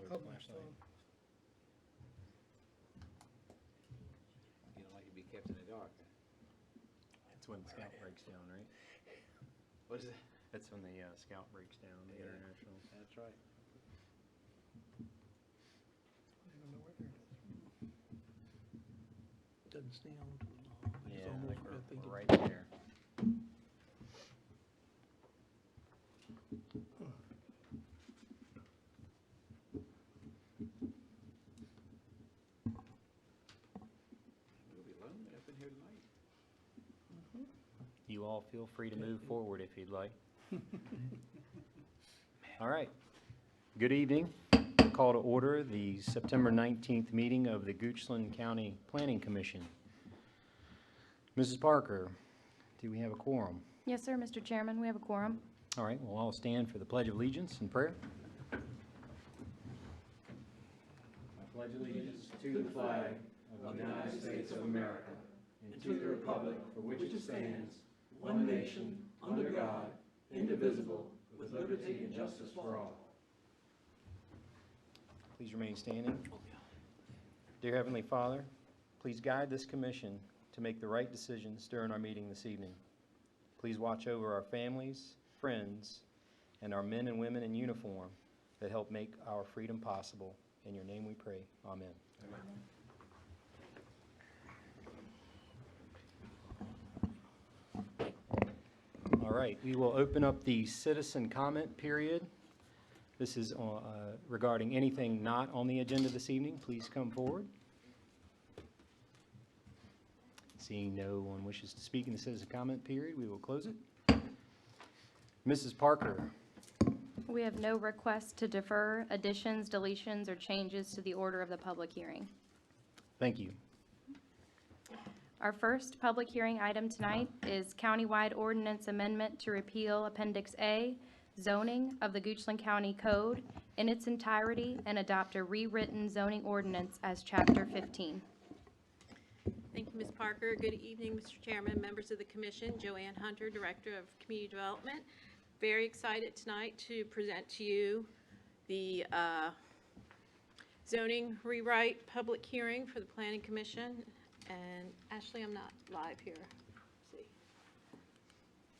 the flashlight. You don't like to be kept in the dark. That's when the scout breaks down, right? What is it? That's when the scout breaks down, the Yeah. international. That's right. Doesn't sound. Yeah, I think we're right there. We'll be lonely up in here tonight. You all feel free to move forward if you'd like. All right. Good evening. Call to order the September 19th meeting of the Goochland County Planning Commission. Mrs. Parker, do we have a quorum? Yes, sir, Mr. Chairman, we have a quorum. All right, we'll all stand for the Pledge of Allegiance and prayer. I pledge allegiance to the flag of the United States of America and to the republic for which it stands, one nation, under God, indivisible, with liberty and justice for all. Please remain standing. Dear Heavenly Father, please guide this commission to make the right decisions during our meeting this evening. Please watch over our families, friends, and our men and women in uniform that help make our freedom possible. In your name we pray. Amen. All right, we will open up the citizen comment period. This is regarding anything not on the agenda this evening. Please come forward. Seeing no one wishes to speak in the citizen comment period, we will close it. Mrs. Parker. We have no requests to defer, additions, deletions, or changes to the order of the public hearing. Thank you. Our first public hearing item tonight is countywide ordinance amendment to repeal Appendix A, zoning of the Goochland County Code in its entirety and adopt a rewritten zoning ordinance as Chapter 15. Thank you, Ms. Parker. Good evening, Mr. Chairman, members of the commission. Joanne Hunter, Director of Community Development. Very excited tonight to present to you the zoning rewrite public hearing for the Planning Commission. And Ashley, I'm not live here. Let's see.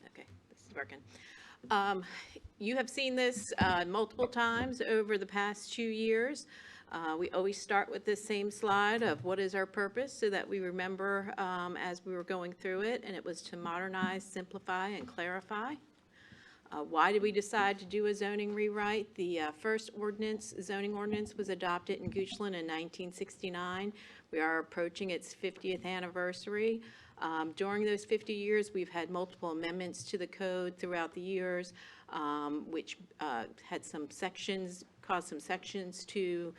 Okay, this is working. You have seen this multiple times over the past 2 years. We always start with this same slide of what is our purpose so that we remember as we were going through it, and it was to modernize, simplify, and clarify. Why did we decide to do a zoning rewrite? The first zoning ordinance was adopted in Goochland in 1969. We are approaching its 50th anniversary. During those 50 years, we've had multiple amendments to the code throughout the years, which had some sections, caused some sections to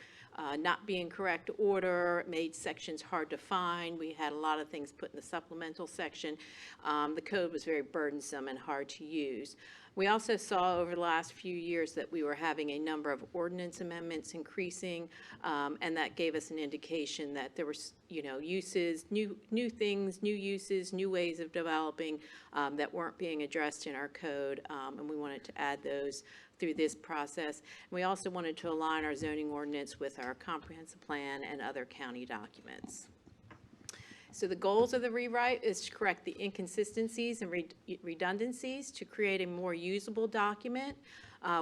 not be in correct order, made sections hard to find. We had a lot of things put in the supplemental section. The code was very burdensome and hard to use. We also saw over the last few years that we were having a number of ordinance amendments increasing, and that gave us an indication that there were, uses, new things, new uses, new ways of developing that weren't being addressed in our code, and we wanted to add those through this process. And we also wanted to align our zoning ordinance with our comprehensive plan and other county documents. So the goals of the rewrite is to correct the inconsistencies and redundancies to create a more usable document.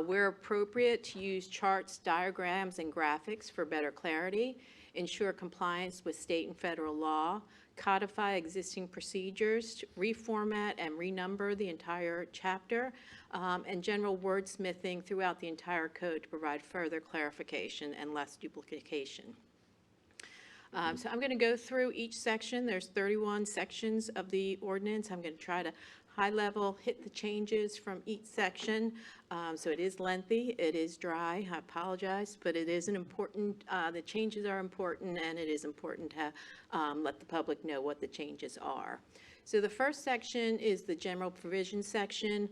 Where appropriate, to use charts, diagrams, and graphics for better clarity, ensure compliance with state and federal law, codify existing procedures, reformat and renumber the entire chapter, and general wordsmithing throughout the entire code to provide further clarification and less duplication. So I'm going to go through each section. There's 31 sections of the ordinance. I'm going to try to high level hit the changes from each section. So it is lengthy, it is dry, I apologize, but it is an important, the changes are important, and it is important to let the public know what the changes are. So the first section is the general provision section.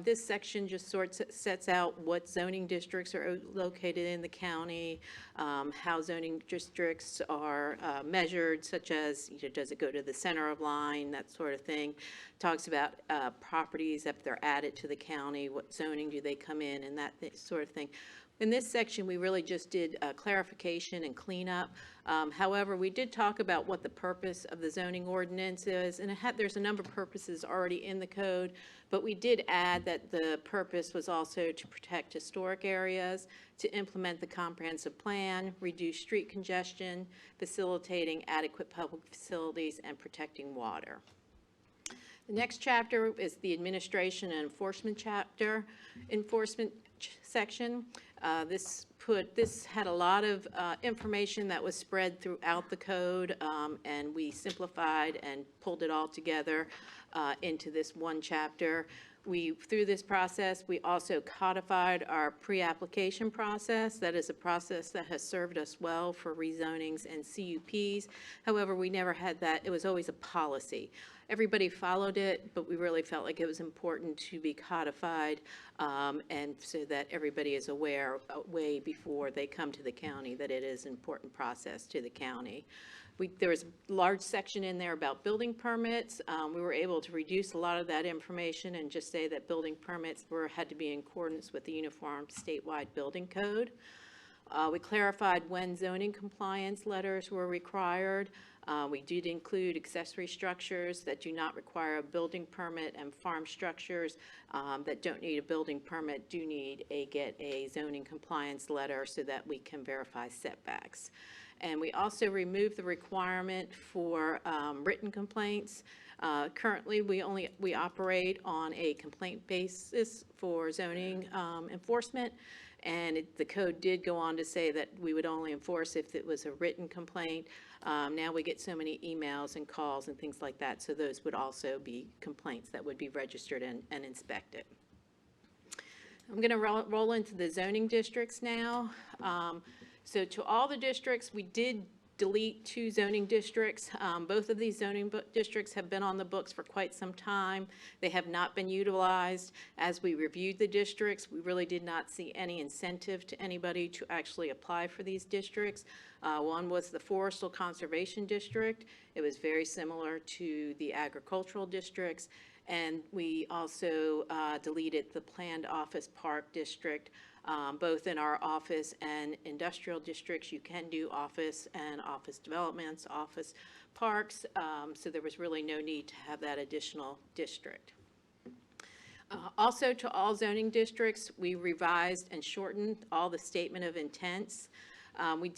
This section just sets out what zoning districts are located in the county, how zoning districts are measured, such as, does it go to the center of line, that sort of thing. Talks about properties if they're added to the county, what zoning do they come in, and that sort of thing. In this section, we really just did clarification and cleanup. However, we did talk about what the purpose of the zoning ordinance is, and there's a number of purposes already in the code, but we did add that the purpose was also to protect historic areas, to implement the comprehensive plan, reduce street congestion, facilitating adequate public facilities, and protecting water. The next chapter is the administration and enforcement chapter, section. This had a lot of information that was spread throughout the code, and we simplified and pulled it all together into this one chapter. Through this process, we also codified our pre-application process. That is a process that has served us well for rezonings and CUPs. However, we never had that. It was always a policy. Everybody followed it, but we really felt like it was important to be codified, and so that everybody is aware way before they come to the county that it is an important process to the county. There was a large section in there about building permits. We were able to reduce a lot of that information and just say that building permits had to be in accordance with the Uniform Statewide Building Code. We clarified when zoning compliance letters were required. We did include accessory structures that do not require a building permit, and farm structures that don't need a building permit do need get a zoning compliance letter so that we can verify setbacks. And we also removed the requirement for written complaints. Currently, we operate on a complaint basis for zoning enforcement, and the code did go on to say that we would only enforce if it was a written complaint. Now we get so many emails and calls and things like that, so those would also be complaints that would be registered and inspected. I'm going to roll into the zoning districts now. So to all the districts, we did delete 2 zoning districts. Both of these zoning districts have been on the books for quite some time. They have not been utilized. As we reviewed the districts, we really did not see any incentive to anybody to actually apply for these districts. One was the Forestal Conservation District. It was very similar to the agricultural districts. And we also deleted the Planned Office Park District. Both in our office and industrial districts, you can do office and office developments, office parks, so there was really no need to have that additional district. Also, to all zoning districts, we revised and shortened all the statement of intents. We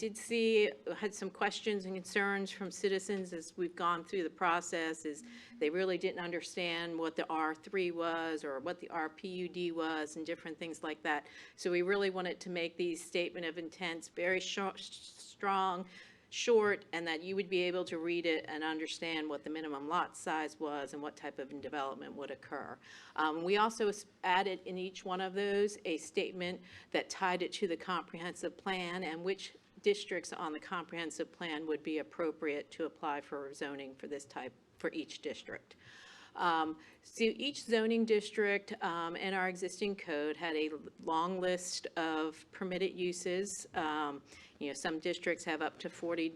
had some questions and concerns from citizens as we've gone through the process, is they really didn't understand what the R3 was or what the RPUD was and different things like that. So we really wanted to make these statement of intents very strong, short, and that you would be able to read it and understand what the minimum lot size was and what type of development would occur. We also added in each one of those a statement that tied it to the comprehensive plan and which districts on the comprehensive plan would be appropriate to apply for zoning for this type for each district. So each zoning district in our existing code had a long list of permitted uses. Some districts have up to 40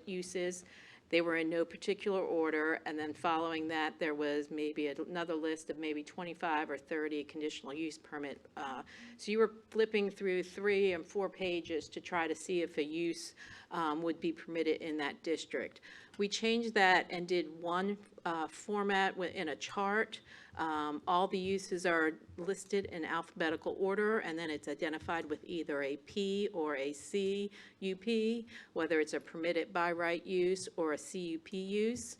uses. They were in no particular order, and then following that, there was maybe another list of maybe 25 or 30 conditional use permit. So you were flipping through 3 and 4 pages to try to see if a use would be permitted in that district. We changed that and did one format in a chart. All the uses are listed in alphabetical order, and then it's identified with either a P or a CUP, whether it's a permitted by right use or a CUP use.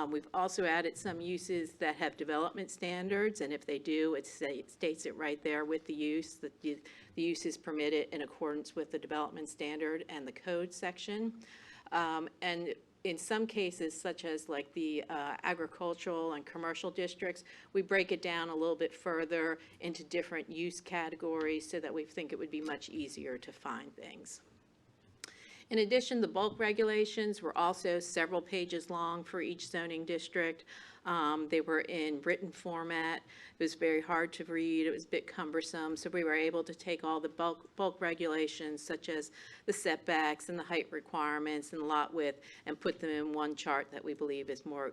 We've also added some uses that have development standards, and if they do, it states it right there with the use, that the use is permitted in accordance with the development standard and the code section. And in some cases, such as like the agricultural and commercial districts, we break it down a little bit further into different use categories so that we think it would be much easier to find things. In addition, the bulk regulations were also several pages long for each zoning district. They were in written format. It was very hard to read. It was a bit cumbersome. So we were able to take all the bulk regulations, such as the setbacks and the height requirements and lot width, and put them in one chart that we believe is more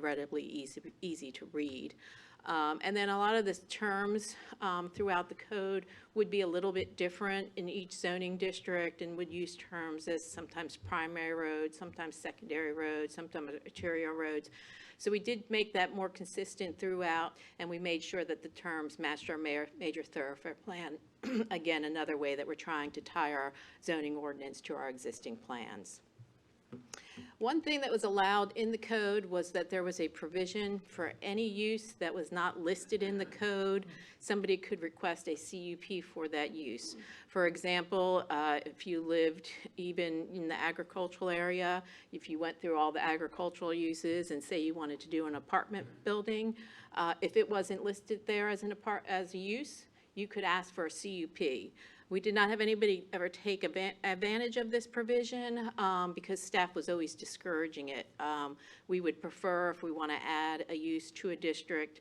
relatively easy to read. And then a lot of the terms throughout the code would be a little bit different in each zoning district and would use terms as sometimes primary roads, sometimes secondary roads, sometimes arterial roads. So we did make that more consistent throughout, and we made sure that the terms matched our major thoroughfare plan. Again, another way that we're trying to tie our zoning ordinance to our existing plans. One thing that was allowed in the code was that there was a provision for any use that was not listed in the code. Somebody could request a CUP for that use. For example, if you lived even in the agricultural area, if you went through all the agricultural uses and say you wanted to do an apartment building, if it wasn't listed there as a use, you could ask for a CUP. We did not have anybody ever take advantage of this provision because staff was always discouraging it. We would prefer, if we want to add a use to a district,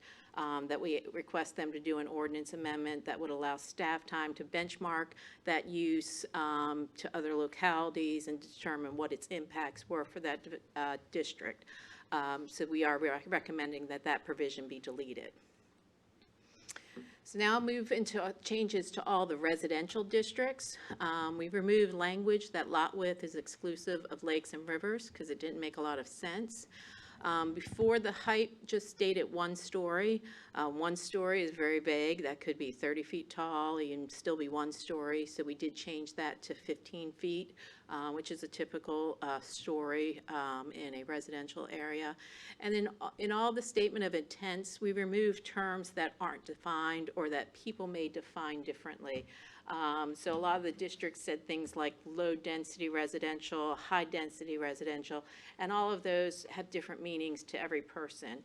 that we request them to do an ordinance amendment that would allow staff time to benchmark that use to other localities and determine what its impacts were for that district. So we are recommending that that provision be deleted. So now I'll move into changes to all the residential districts. We've removed language that lot width is exclusive of lakes and rivers because it didn't make a lot of sense. Before, the height just stayed at 1 story. 1 story is very vague. That could be 30 feet tall and still be 1 story. So we did change that to 15 feet, which is a typical story in a residential area. And then in all the statement of intents, we removed terms that aren't defined or that people may define differently. So a lot of the districts said things like low-density residential, high-density residential, and all of those have different meanings to every person.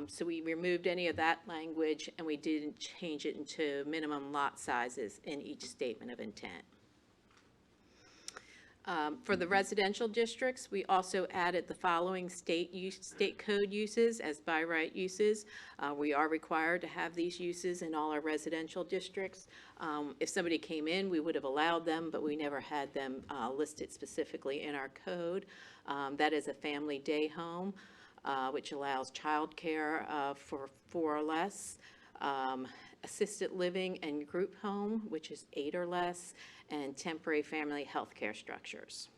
So we removed any of that language, and we didn't change it into minimum lot sizes in each statement of intent. For the residential districts, we also added the following state code uses as by right uses. We are required to have these uses in all our residential districts. If somebody came in, we would have allowed them, but we never had them listed specifically in our code. That is a family day home, which allows childcare for 4 or less. Assisted living and group home, which is 8 or less, and temporary family health care structures.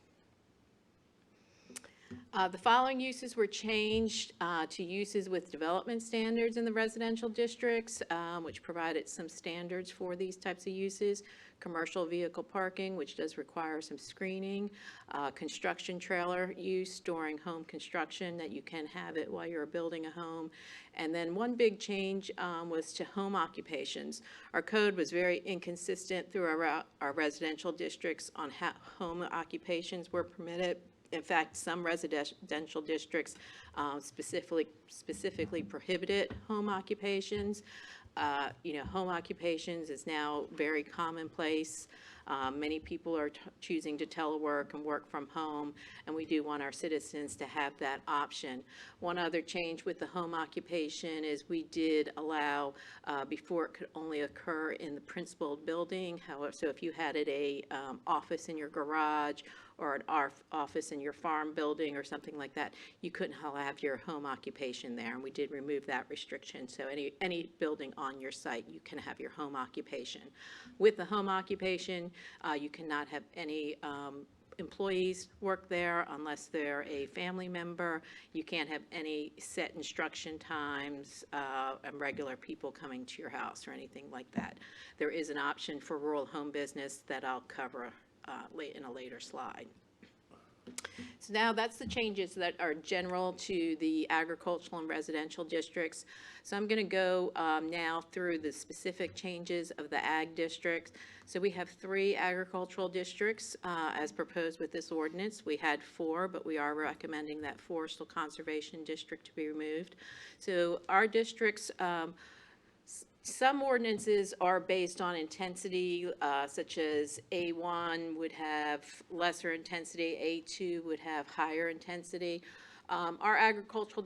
The following uses were changed to uses with development standards in the residential districts, which provided some standards for these types of uses. Commercial vehicle parking, which does require some screening. Construction trailer use during home construction, that you can have it while you're building a home. And then one big change was to home occupations. Our code was very inconsistent through our residential districts on how home occupations were permitted. In fact, some residential districts specifically prohibited home occupations. Home occupations is now very commonplace. Many people are choosing to telework and work from home, and we do want our citizens to have that option. One other change with the home occupation is we did allow, before it could only occur in the principal building. However, so if you had a office in your garage or an office in your farm building or something like that, you couldn't have your home occupation there, and we did remove that restriction. So any building on your site, you can have your home occupation. With the home occupation, you cannot have any employees work there unless they're a family member. You can't have any set instruction times and regular people coming to your house or anything like that. There is an option for rural home business that I'll cover in a later slide. So now that's the changes that are general to the agricultural and residential districts. So I'm going to go now through the specific changes of the ag districts. So we have 3 agricultural districts as proposed with this ordinance. We had 4, but we are recommending that Forestal Conservation District to be removed. So our districts, some ordinances are based on intensity, such as A1 would have lesser intensity, A2 would have higher intensity. Our agricultural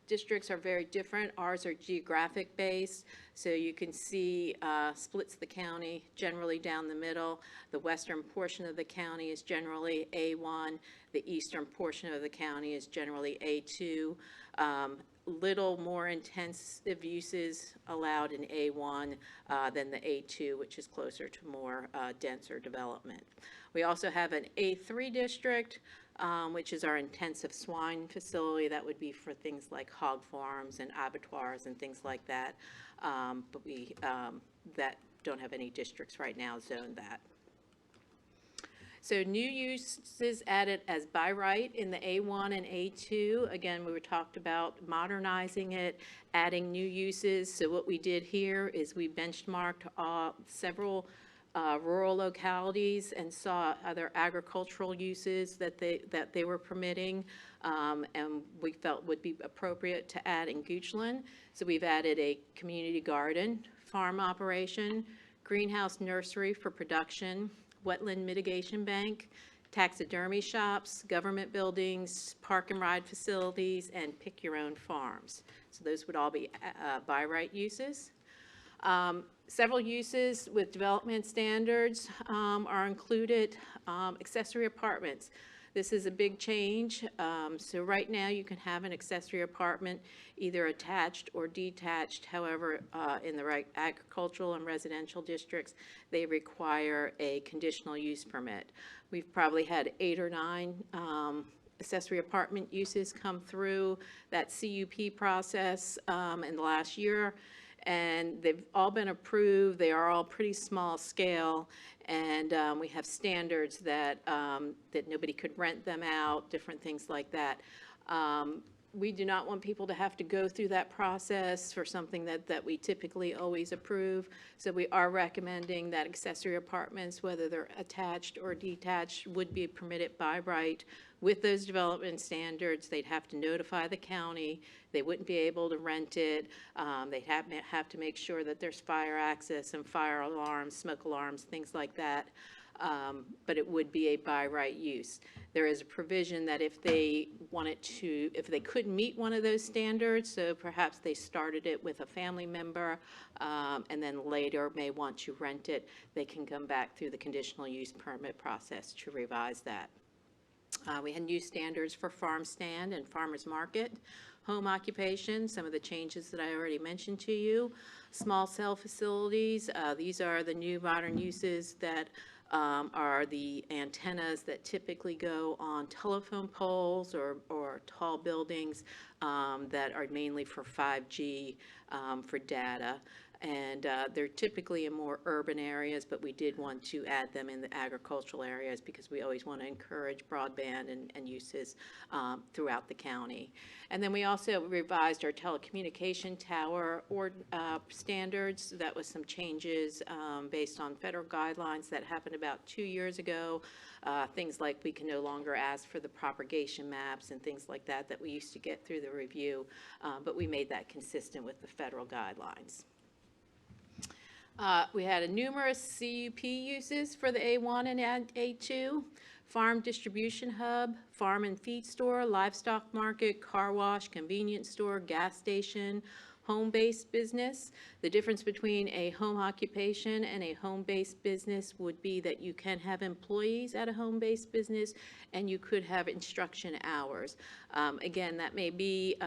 districts are very different. Ours are geographic based, so you can see splits the county generally down the middle. The western portion of the county is generally A1. The eastern portion of the county is generally A2. Little more intensive uses allowed in A1 than the A2, which is closer to more denser development. We also have an A3 district, which is our intensive swine facility. That would be for things like hog farms and abattoirs and things like that. But we that don't have any districts right now zoned that. So new uses added as by right in the A1 and A2. Again, we were talked about modernizing it, adding new uses. So what we did here is we benchmarked several rural localities and saw other agricultural uses that they were permitting, and we felt would be appropriate to add in Goochland. So we've added a community garden, farm operation, greenhouse nursery for production, wetland mitigation bank, taxidermy shops, government buildings, park and ride facilities, and pick-your-own farms. So those would all be by right uses. Several uses with development standards are included. Accessory apartments. This is a big change. So right now you can have an accessory apartment either attached or detached. However, in the right agricultural and residential districts, they require a conditional use permit. We've probably had 8 or 9 accessory apartment uses come through that CUP process in the last year, and they've all been approved. They are all pretty small scale, and we have standards that that nobody could rent them out, different things like that. We do not want people to have to go through that process for something that we typically always approve. So we are recommending that accessory apartments, whether they're attached or detached, would be permitted by right with those development standards. They'd have to notify the county. They wouldn't be able to rent it. They'd have to make sure that there's fire access and fire alarms, smoke alarms, things like that. But it would be a by right use. There is a provision that if they wanted to, if they couldn't meet one of those standards, so perhaps they started it with a family member and then later may want to rent it, they can come back through the conditional use permit process to revise that. We had new standards for farm stand and farmers market, home occupation, some of the changes that I already mentioned to you, small cell facilities. These are the new modern uses that are the antennas that typically go on telephone poles or tall buildings that are mainly for 5G for data. And they're typically in more urban areas, but we did want to add them in the agricultural areas because we always want to encourage broadband and uses throughout the county. And then we also revised our telecommunication tower standards. That was some changes based on federal guidelines that happened about 2 years ago. Things like we can no longer ask for the propagation maps and things like that that we used to get through the review, but we made that consistent with the federal guidelines. We had numerous CUP uses for the A1 and A2, farm distribution hub, farm and feed store, livestock market, car wash, convenience store, gas station, home-based business. The difference between a home occupation and a home-based business would be that you can have employees at a home-based business and you could have instruction hours. Again, that may be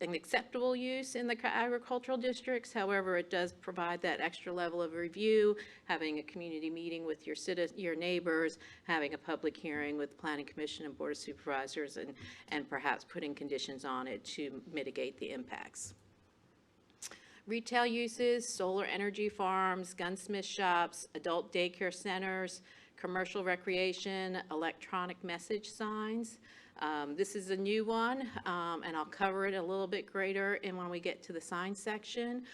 an acceptable use in the agricultural districts. However, it does provide that extra level of review, having a community meeting with your neighbors, having a public hearing with the Planning Commission and Board of Supervisors, and perhaps putting conditions on it to mitigate the impacts. Retail uses, solar energy farms, gunsmith shops, adult daycare centers, commercial recreation, electronic message signs. This is a new one, and I'll cover it a little bit greater when we get to the sign section,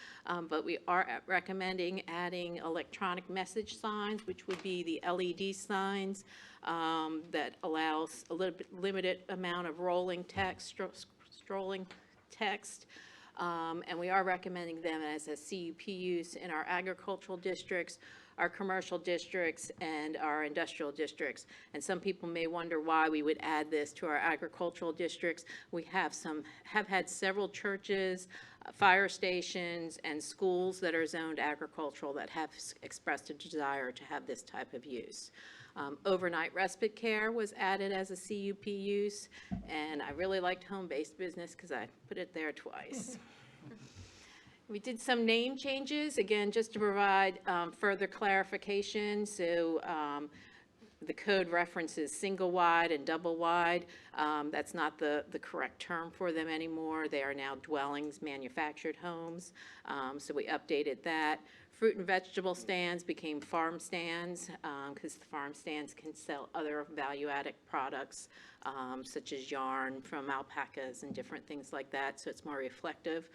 but we are recommending adding electronic message signs, which would be the LED signs that allows a little bit limited amount of rolling text, scrolling text. And we are recommending them as a CUP use in our agricultural districts, our commercial districts, and our industrial districts. And some people may wonder why we would add this to our agricultural districts. We have had several churches, fire stations, and schools that are zoned agricultural that have expressed a desire to have this type of use. Overnight respite care was added as a CUP use, and I really liked home-based business because I put it there twice. We did some name changes, again, just to provide further clarification. So the code references single wide and double wide. That's not the correct term for them anymore. They are now dwellings, manufactured homes. So we updated that. Fruit and vegetable stands became farm stands because the farm stands can sell other value-added products such as yarn from alpacas and different things like that. So it's more reflective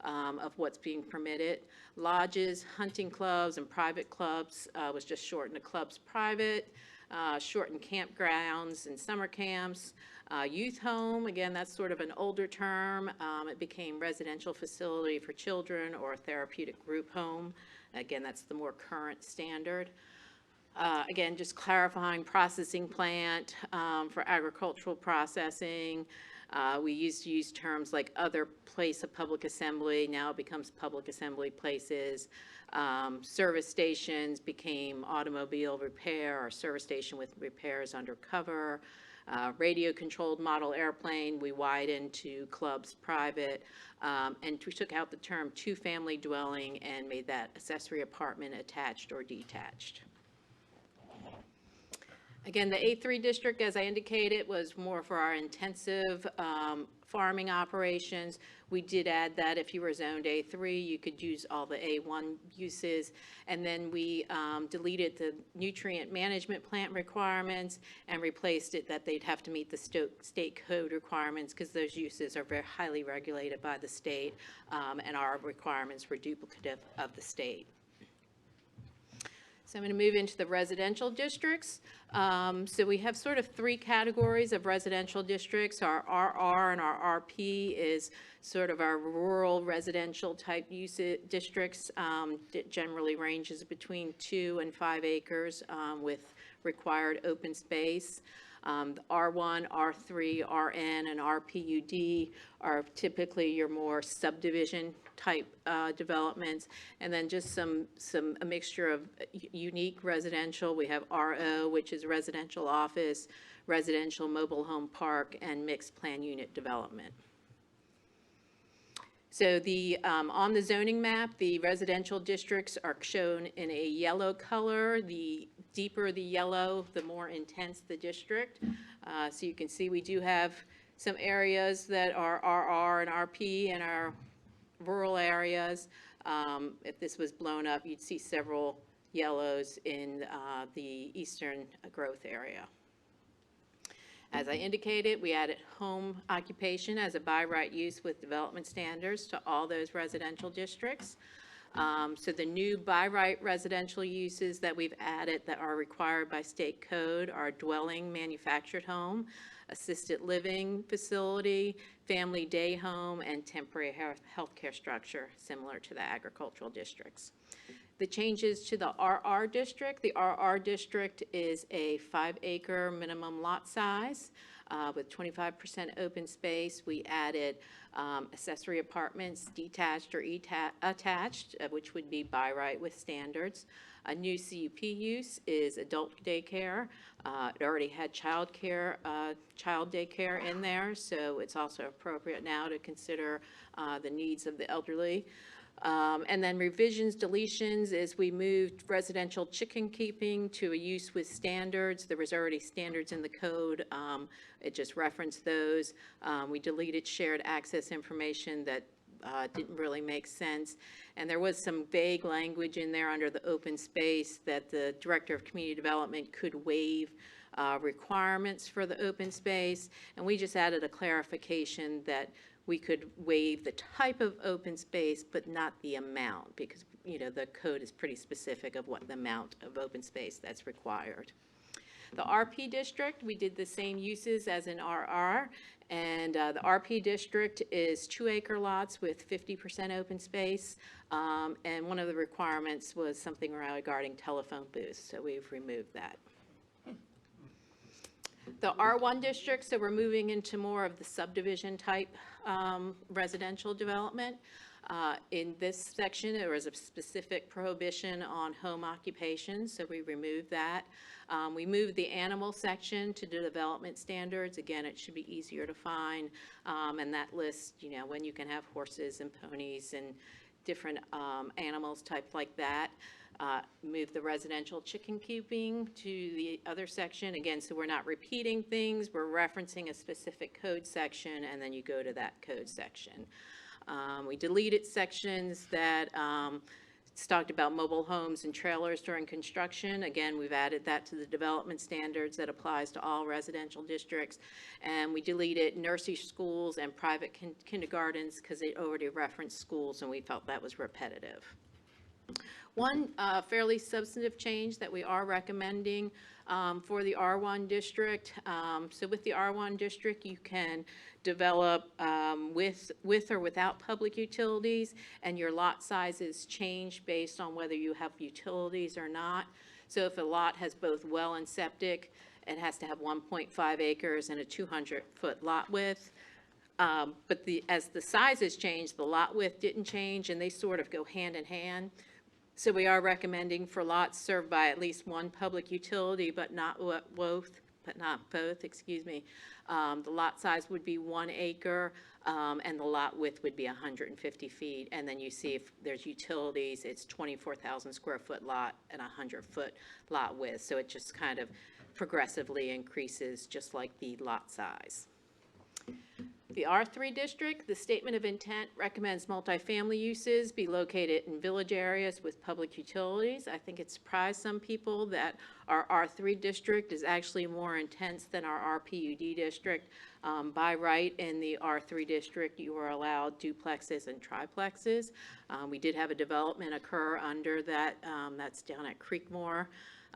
of what's being permitted. Lodges, hunting clubs, and private clubs was just shortened to clubs private. Shortened campgrounds and summer camps. Youth home, again, that's sort of an older term. It became residential facility for children or a therapeutic group home. Again, that's the more current standard. Again, just clarifying processing plant for agricultural processing. We used to use terms like other place of public assembly. Now it becomes public assembly places. Service stations became automobile repair or service station with repairs undercover. Radio-controlled model airplane, we widened to clubs private. And we took out the term two-family dwelling and made that accessory apartment attached or detached. Again, the A3 district, as I indicated, was more for our intensive farming operations. We did add that if you were zoned A3, you could use all the A1 uses. And then we deleted the nutrient management plant requirements and replaced it that they'd have to meet the state code requirements because those uses are very highly regulated by the state, and our requirements were duplicative of the state. So I'm going to move into the residential districts. So we have sort of three categories of residential districts. Our RR and our RP is sort of our rural residential type use districts. It generally ranges between 2 and 5 acres with required open space. The R1, R3, RN, and RPUD are typically your more subdivision type developments, and then just a mixture of unique residential. We have RO, which is residential office, residential mobile home park, and mixed plan unit development. So on the zoning map, the residential districts are shown in a yellow color. The deeper the yellow, the more intense the district. So you can see we do have some areas that are RR and RP in our rural areas. If this was blown up, you'd see several yellows in the eastern growth area. As I indicated, we added home occupation as a by right use with development standards to all those residential districts. So the new by right residential uses that we've added that are required by state code are dwelling, manufactured home, assisted living facility, family day home, and temporary health care structure, similar to the agricultural districts. The changes to the RR district. The RR district is a 5-acre minimum lot size with 25% open space. We added accessory apartments, detached or attached, which would be by right with standards. A new CUP use is adult daycare. It already had child daycare in there, so it's also appropriate now to consider the needs of the elderly. And then revisions, deletions, is we moved residential chicken keeping to a use with standards. There was already standards in the code. It just referenced those. We deleted shared access information that didn't really make sense. And there was some vague language in there under the open space that the Director of Community Development could waive requirements for the open space. And we just added a clarification that we could waive the type of open space, but not the amount, because, you know, the code is pretty specific of what the amount of open space that's required. The RP district, we did the same uses as in RR, and the RP district is 2-acre lots with 50% open space, and one of the requirements was something regarding telephone booths, so we've removed that. The R1 district, so we're moving into more of the subdivision type residential development. In this section, there was a specific prohibition on home occupation, so we removed that. We moved the animal section to the development standards. Again, it should be easier to find, and that lists, when you can have horses and ponies and different animals types like that. Move the residential chicken cooping to the other section. Again, so we're not repeating things, we're referencing a specific code section, and then you go to that code section. We deleted sections that talked about mobile homes and trailers during construction. Again, we've added that to the development standards that applies to all residential districts. And we deleted nursery schools and private kindergartens because they already referenced schools, and we felt that was repetitive. One fairly substantive change that we are recommending for the R1 district. So with the R1 district, you can develop with or without public utilities, and your lot sizes change based on whether you have utilities or not. So if a lot has both well and septic, it has to have 1.5 acres and a 200-foot lot width. But as the sizes change, the lot width didn't change, and they sort of go hand in hand. So we are recommending for lots served by at least one public utility, but not both, the lot size would be 1 acre, and the lot width would be 150 feet. And then you see if there's utilities, it's 24,000 square foot lot and 100-foot lot width. So it just kind of progressively increases, just like the lot size. The R3 district, the statement of intent recommends multifamily uses be located in village areas with public utilities. I think it surprised some people that our R3 district is actually more intense than our RPUD district. By right, in the R3 district, you are allowed duplexes and triplexes. We did have a development occur under that. That's down at Creekmore.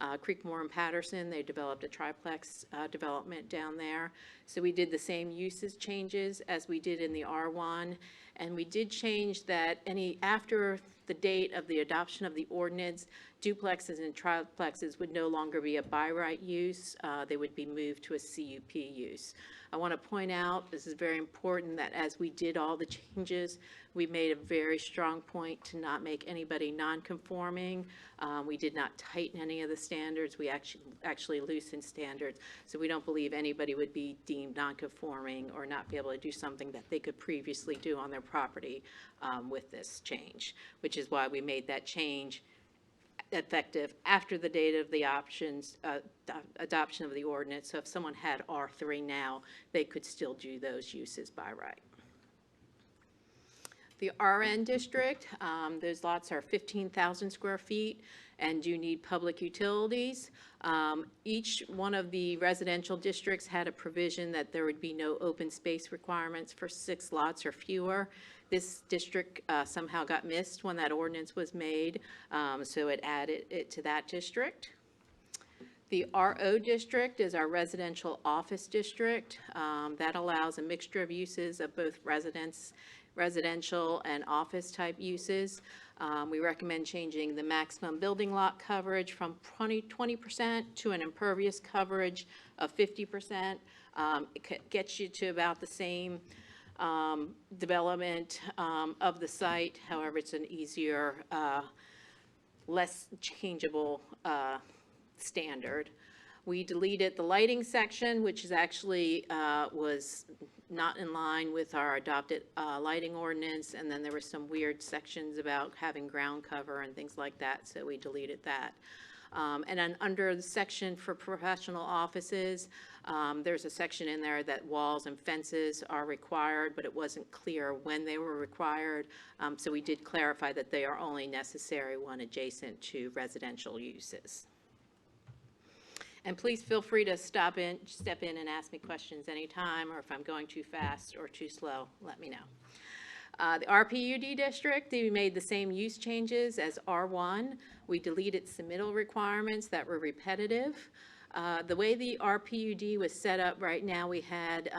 Creekmore and Patterson, they developed a triplex development down there. So we did the same uses changes as we did in the R1, and we did change that after the date of the adoption of the ordinance, duplexes and triplexes would no longer be a by right use. They would be moved to a CUP use. I want to point out, this is very important, that as we did all the changes, we made a very strong point to not make anybody non-conforming. We did not tighten any of the standards. We actually loosened standards. So we don't believe anybody would be deemed non-conforming or not be able to do something that they could previously do on their property with this change, which is why we made that change effective after the date of the adoption of the ordinance. So if someone had R3 now, they could still do those uses by right. The RN district, those lots are 15,000 square feet and do need public utilities. Each one of the residential districts had a provision that there would be no open space requirements for 6 lots or fewer. This district somehow got missed when that ordinance was made, so it added it to that district. The RO district is our residential office district. That allows a mixture of uses of both residential and office type uses. We recommend changing the maximum building lot coverage from 20% to an impervious coverage of 50%. It gets you to about the same development of the site. However, it's an easier, less changeable standard. We deleted the lighting section, which is actually was not in line with our adopted lighting ordinance, and then there were some weird sections about having ground cover and things like that, so we deleted that. And then under the section for professional offices, there's a section in there that walls and fences are required, but it wasn't clear when they were required. So we did clarify that they are only necessary when adjacent to residential uses. And please feel free to step in and ask me questions anytime, or if I'm going too fast or too slow, let me know. The RPUD district, we made the same use changes as R1. We deleted submittal requirements that were repetitive. The way the RPUD was set up right now, we had,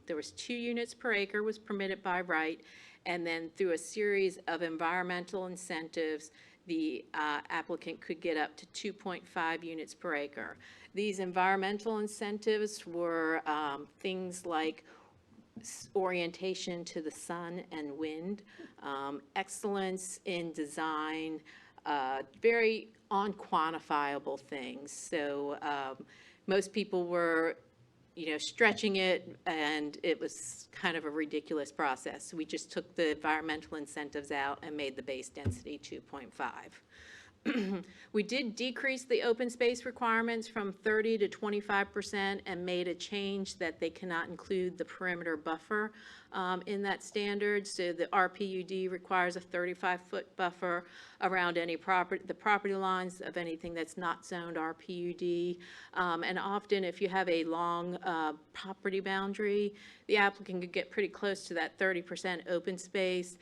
there was 2 units per acre was permitted by right, and then through a series of environmental incentives, the applicant could get up to 2.5 units per acre. These environmental incentives were things like orientation to the sun and wind, excellence in design, very unquantifiable things. So most people were, stretching it, and it was kind of a ridiculous process. We just took the environmental incentives out and made the base density 2.5. We did decrease the open space requirements from 30 to 25% and made a change that they cannot include the perimeter buffer in that standard. So the RPUD requires a 35-foot buffer around the property lines of anything that's not zoned RPUD. And often, if you have a long property boundary, the applicant could get pretty close to that 30% open space.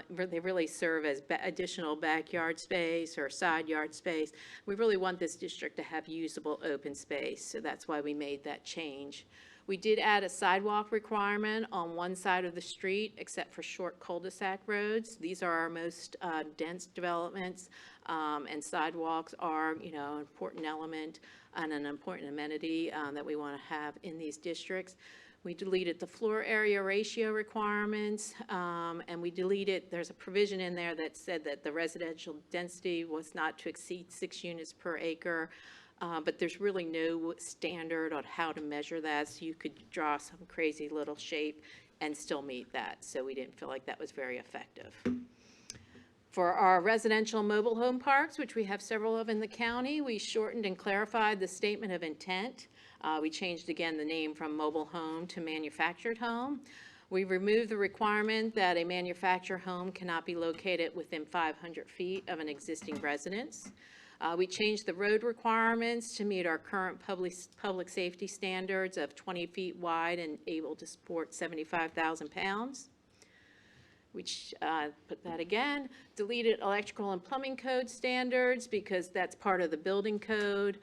They really serve as additional backyard space or side yard space. We really want this district to have usable open space, so that's why we made that change. We did add a sidewalk requirement on one side of the street, except for short cul-de-sac roads. These are our most dense developments, and sidewalks are, an important element and an important amenity that we want to have in these districts. We deleted the floor area ratio requirements, and we deleted, there's a provision in there that said that the residential density was not to exceed 6 units per acre. But there's really no standard on how to measure that, so you could draw some crazy little shape and still meet that. So we didn't feel like that was very effective. For our residential mobile home parks, which we have several of in the county, we shortened and clarified the statement of intent. We changed again the name from mobile home to manufactured home. We removed the requirement that a manufactured home cannot be located within 500 feet of an existing residence. We changed the road requirements to meet our current public safety standards of 20 feet wide and able to support 75,000 pounds. We put that again, deleted electrical and plumbing code standards because that's part of the building code.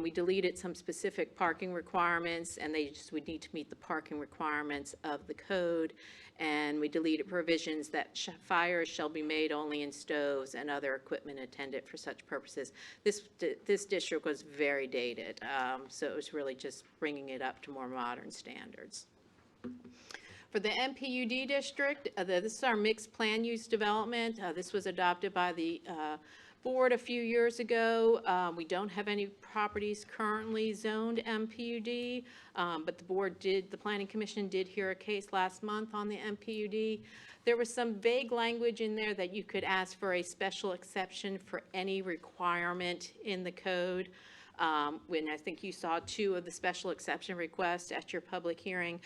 We deleted some specific parking requirements, and they just would need to meet the parking requirements of the code. And we deleted provisions that fires shall be made only in stoves and other equipment intended for such purposes. This district was very dated, so it was really just bringing it up to more modern standards. For the MPUD district, this is our mixed plan use development. This was adopted by the board a few years ago. We don't have any properties currently zoned MPUD, but the Planning Commission did hear a case last month on the MPUD. There was some vague language in there that you could ask for a special exception for any requirement in the code. When I think you saw 2 of the special exception requests at your public hearing.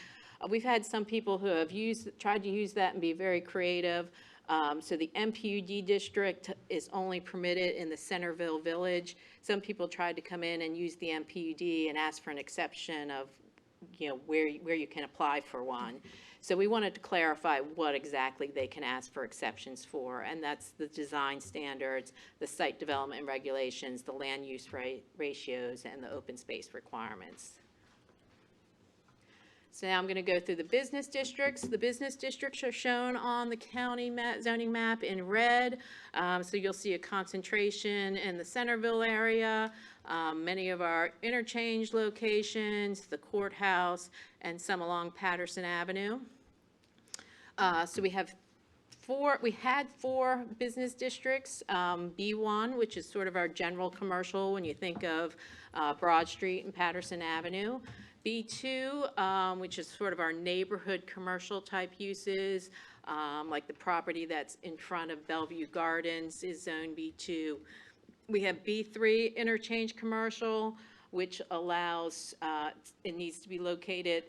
We've had some people who have tried to use that and be very creative. So the MPUD district is only permitted in the Centerville Village. Some people tried to come in and use the MPUD and ask for an exception of, where you can apply for one. So we wanted to clarify what exactly they can ask for exceptions for, and that's the design standards, the site development regulations, the land use ratios, and the open space requirements. So now I'm going to go through the business districts. The business districts are shown on the county zoning map in red. So you'll see a concentration in the Centerville area, many of our interchange locations, the courthouse, and some along Patterson Avenue. So we had 4 business districts, B1, which is sort of our general commercial when you think of Broad Street and Patterson Avenue. B2, which is sort of our neighborhood commercial type uses, like the property that's in front of Bellevue Gardens is zone B2. We have B3, interchange commercial, which allows, it needs to be located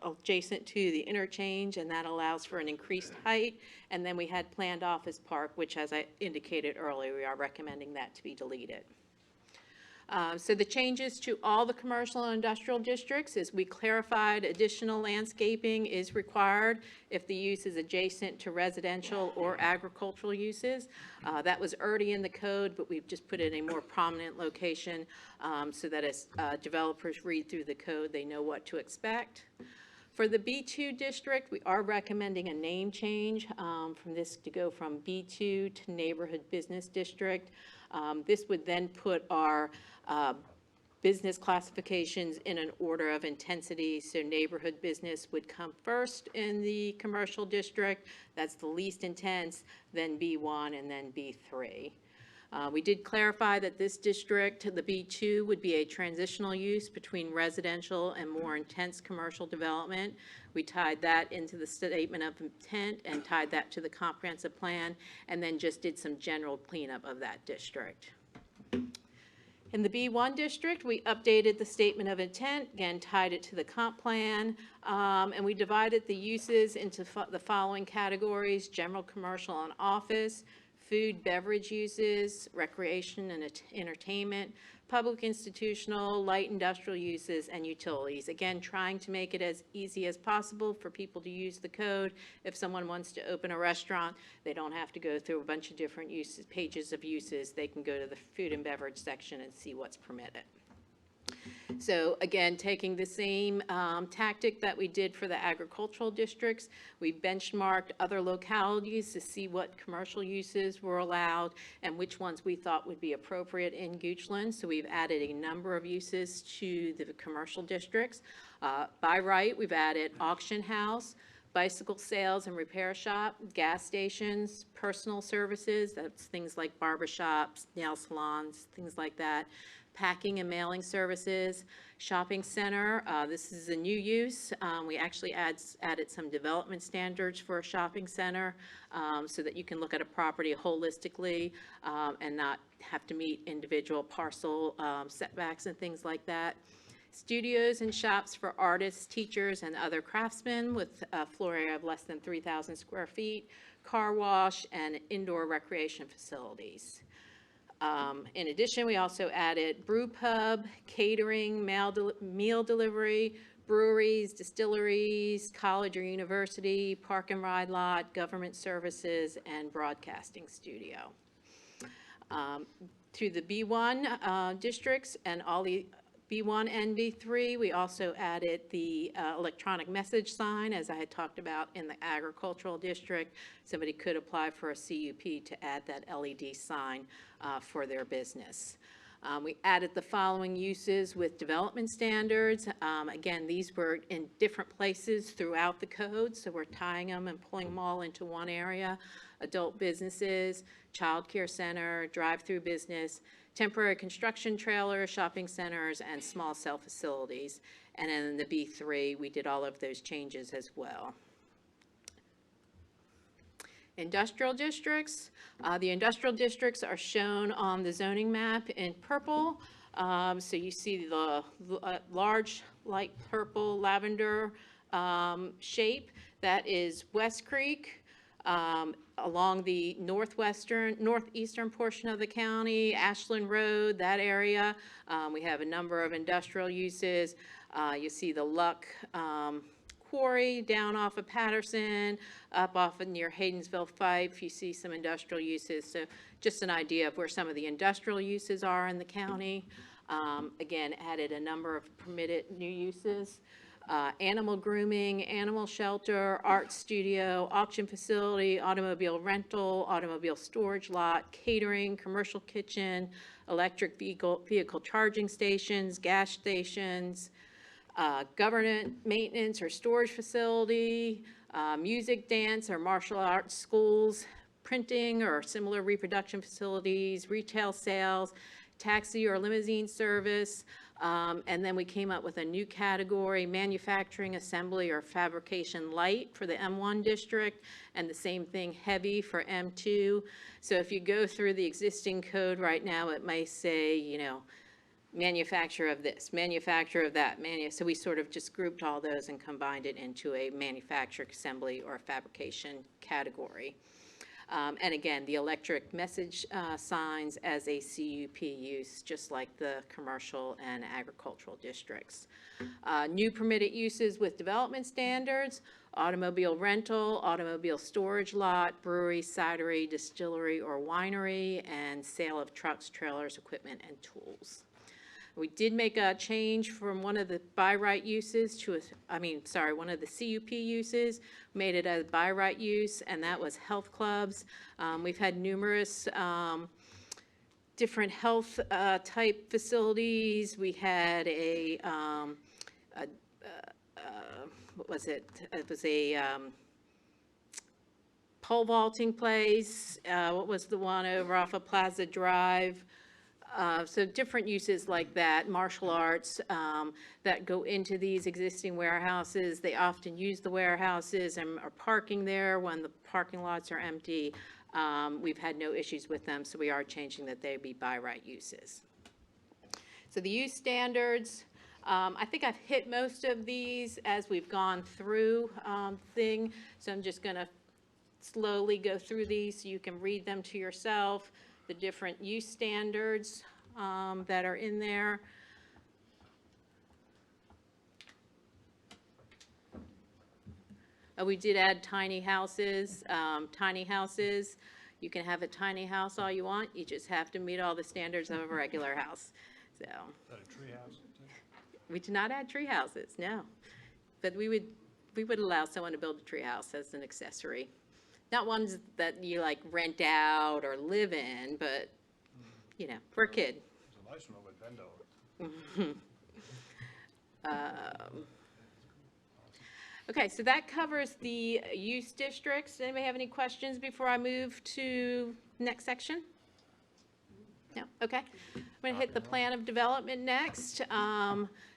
adjacent to the interchange, and that allows for an increased height. And then we had planned office park, which, as I indicated earlier, we are recommending that to be deleted. So the changes to all the commercial and industrial districts is we clarified additional landscaping is required if the use is adjacent to residential or agricultural uses. That was already in the code, but we've just put it in a more prominent location so that as developers read through the code, they know what to expect. For the B2 district, we are recommending a name change from this to go from B2 to Neighborhood Business District. This would then put our business classifications in an order of intensity. So neighborhood business would come first in the commercial district. That's the least intense, then B1, and then B3. We did clarify that this district, the B2, would be a transitional use between residential and more intense commercial development. We tied that into the statement of intent and tied that to the comprehensive plan, and then just did some general cleanup of that district. In the B1 district, we updated the statement of intent, again, tied it to the comp plan, and we divided the uses into the following categories: general, commercial, and office, food, beverage uses, recreation and entertainment, public institutional, light industrial uses, and utilities. Again, trying to make it as easy as possible for people to use the code. If someone wants to open a restaurant, they don't have to go through a bunch of different uses, pages of uses. They can go to the food and beverage section and see what's permitted. So again, taking the same tactic that we did for the agricultural districts, we benchmarked other localities to see what commercial uses were allowed and which ones we thought would be appropriate in Goochland. So we've added a number of uses to the commercial districts. By right, we've added auction house, bicycle sales and repair shop, gas stations, personal services, that's things like barbershops, nail salons, things like that, packing and mailing services, shopping center. This is a new use. We actually added some development standards for a shopping center so that you can look at a property holistically and not have to meet individual parcel setbacks and things like that. Studios and shops for artists, teachers, and other craftsmen with a floor area of less than 3,000 square feet, car wash, and indoor recreation facilities. In addition, we also added brew pub, catering, meal delivery, breweries, distilleries, college or university, park and ride lot, government services, and broadcasting studio. Through the B1 districts and all the B1 and B3, we also added the electronic message sign, as I had talked about in the agricultural district. Somebody could apply for a CUP to add that LED sign for their business. We added the following uses with development standards. Again, these were in different places throughout the code, so we're tying them and pulling them all into one area. Adult businesses, child care center, drive-through business, temporary construction trailers, shopping centers, and small cell facilities. And then in the B3, we did all of those changes as well. Industrial districts. The industrial districts are shown on the zoning map in purple. So you see the large light purple lavender shape. That is West Creek. Along the northeastern portion of the county, Ashland Road, that area. We have a number of industrial uses. You see the Luck Quarry down off of Patterson, up off of near Haydensville Fife. You see some industrial uses. So just an idea of where some of the industrial uses are in the county. Again, added a number of permitted new uses. Animal grooming, animal shelter, art studio, auction facility, automobile rental, automobile storage lot, catering, commercial kitchen, electric vehicle charging stations, gas stations, government maintenance or storage facility, music, dance, or martial arts schools, printing or similar reproduction facilities, retail sales, taxi or limousine service. And then we came up with a new category, manufacturing, assembly, or fabrication light for the M1 district, and the same thing, heavy for M2. So if you go through the existing code right now, it may say, you know, manufacturer of this, manufacturer of that, so we sort of just grouped all those and combined it into a manufacturing, assembly, or fabrication category. And again, the electric message signs as a CUP use, just like the commercial and agricultural districts. New permitted uses with development standards: automobile rental, automobile storage lot, brewery, cidery, distillery, or winery, and sale of trucks, trailers, equipment, and tools. We did make a change from one of the by right uses to one of the CUP uses, made it a by right use, and that was health clubs. We've had numerous different health type facilities. We had what was it? It was a pole vaulting place. What was the one over off of Plaza Drive? So different uses like that, martial arts that go into these existing warehouses. They often use the warehouses and are parking there when the parking lots are empty. We've had no issues with them, so we are changing that they be by right uses. So the use standards, I think I've hit most of these as we've gone through thing. So I'm just going to slowly go through these so you can read them to yourself, the different use standards that are in there. We did add tiny houses. Tiny houses, you can have a tiny house all you want. You just have to meet all the standards of a regular house. So. Is that a tree house? We do not add tree houses, no. But we would allow someone to build a tree house as an accessory. Not ones that you like rent out or live in, but, you know, for a kid. There's a nice one over at Bendo. Okay, so that covers the use districts. Anybody have any questions before I move to next section? No? Okay. I'm going to hit the plan of development next.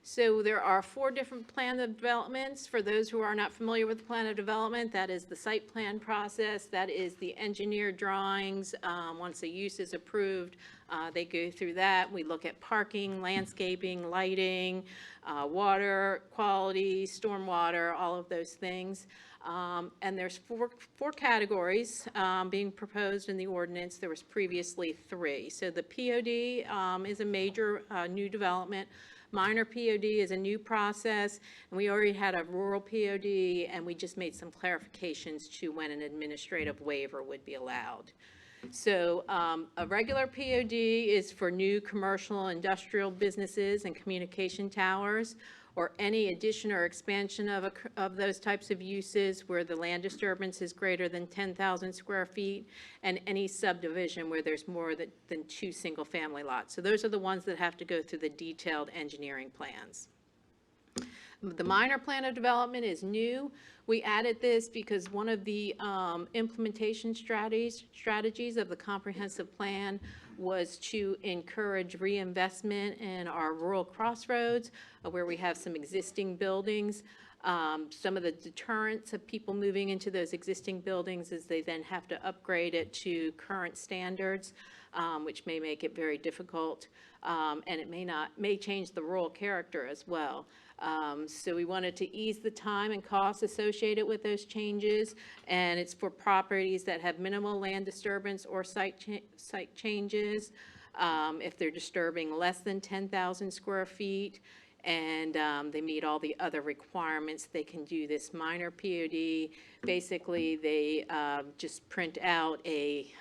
So there are 4 different plan of developments. For those who are not familiar with the plan of development, that is the site plan process, that is the engineered drawings. Once a use is approved, they go through that. We look at parking, landscaping, lighting, water quality, stormwater, all of those things. And there's four categories being proposed in the ordinance. There was previously 3. So the POD is a major new development. Minor POD is a new process, and we already had a rural POD, and we just made some clarifications to when an administrative waiver would be allowed. So a regular POD is for new commercial, industrial businesses and communication towers, or any addition or expansion of those types of uses where the land disturbance is greater than 10,000 square feet, and any subdivision where there's more than 2 single-family lots. So those are the ones that have to go through the detailed engineering plans. The minor plan of development is new. We added this because one of the implementation strategies of the comprehensive plan was to encourage reinvestment in our rural crossroads where we have some existing buildings. Some of the deterrents of people moving into those existing buildings is they then have to upgrade it to current standards, which may make it very difficult, and it may change the rural character as well. So we wanted to ease the time and costs associated with those changes, and it's for properties that have minimal land disturbance or site changes. If they're disturbing less than 10,000 square feet, and they meet all the other requirements, they can do this minor POD. Basically, they just print out a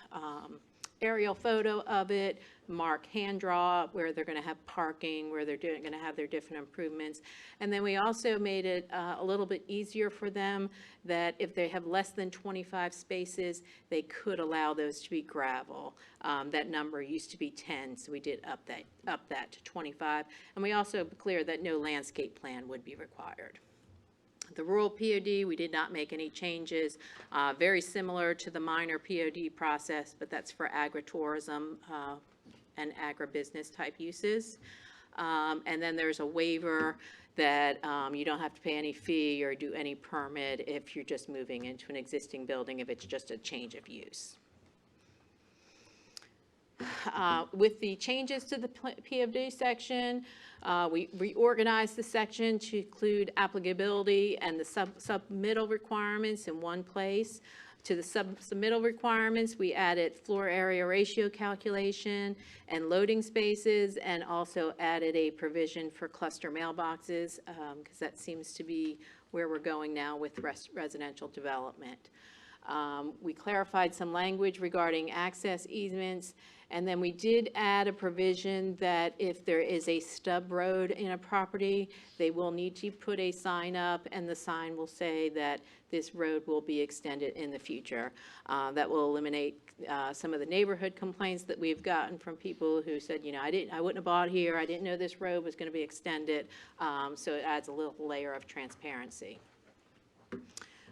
aerial photo of it, mark hand draw where they're going to have parking, where they're going to have their different improvements. And then we also made it a little bit easier for them that if they have less than 25 spaces, they could allow those to be gravel. That number used to be 10, so we did up that to 25. And we also cleared that no landscape plan would be required. The rural POD, we did not make any changes, very similar to the minor POD process, but that's for agritourism and agribusiness type uses. And then there's a waiver that you don't have to pay any fee or do any permit if you're just moving into an existing building, if it's just a change of use. With the changes to the POD section, we reorganized the section to include applicability and the submittal requirements in one place. To the submittal requirements, we added floor area ratio calculation and loading spaces, and also added a provision for cluster mailboxes, because that seems to be where we're going now with residential development. We clarified some language regarding access easements, And then we did add a provision that if there is a stub road in a property, they will need to put a sign up, and the sign will say that this road will be extended in the future. That will eliminate some of the neighborhood complaints that we've gotten from people who said, you know, I wouldn't have bought here, I didn't know this road was going to be extended. So it adds a little layer of transparency.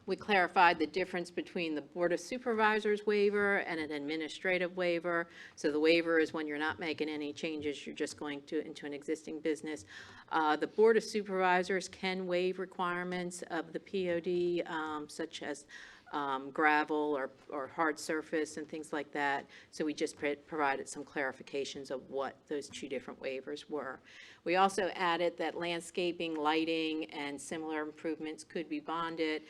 We clarified the difference between the Board of Supervisors waiver and an administrative waiver. So the waiver is when you're not making any changes, you're just going into an existing business. The Board of Supervisors can waive requirements of the POD, such as gravel or hard surface and things like that. So we just provided some clarifications of what those two different waivers were. We also added that landscaping, lighting, and similar improvements could be bonded.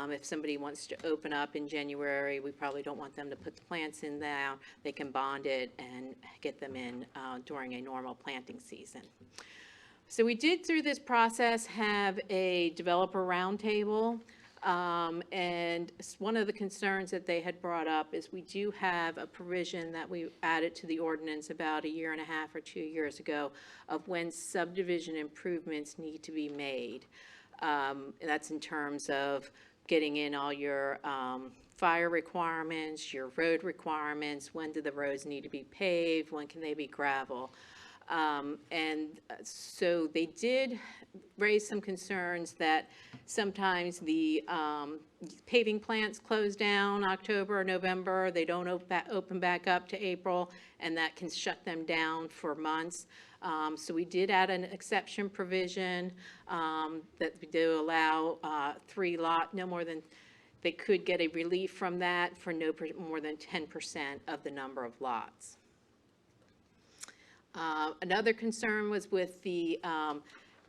If somebody wants to open up in January, we probably don't want them to put the plants in there. They can bond it and get them in during a normal planting season. So we did, through this process, have a developer roundtable. And one of the concerns that they had brought up is we do have a provision that we added to the ordinance about 1.5 years or 2 years ago of when subdivision improvements need to be made. And that's in terms of getting in all your fire requirements, your road requirements, when do the roads need to be paved, when can they be gravel. So they did raise some concerns that sometimes the paving plants close down October or November. They don't open back up to April, and that can shut them down for months. So we did add an exception provision that we do allow no more than, they could get a relief from that for no more than 10% of the number of lots. Another concern was with the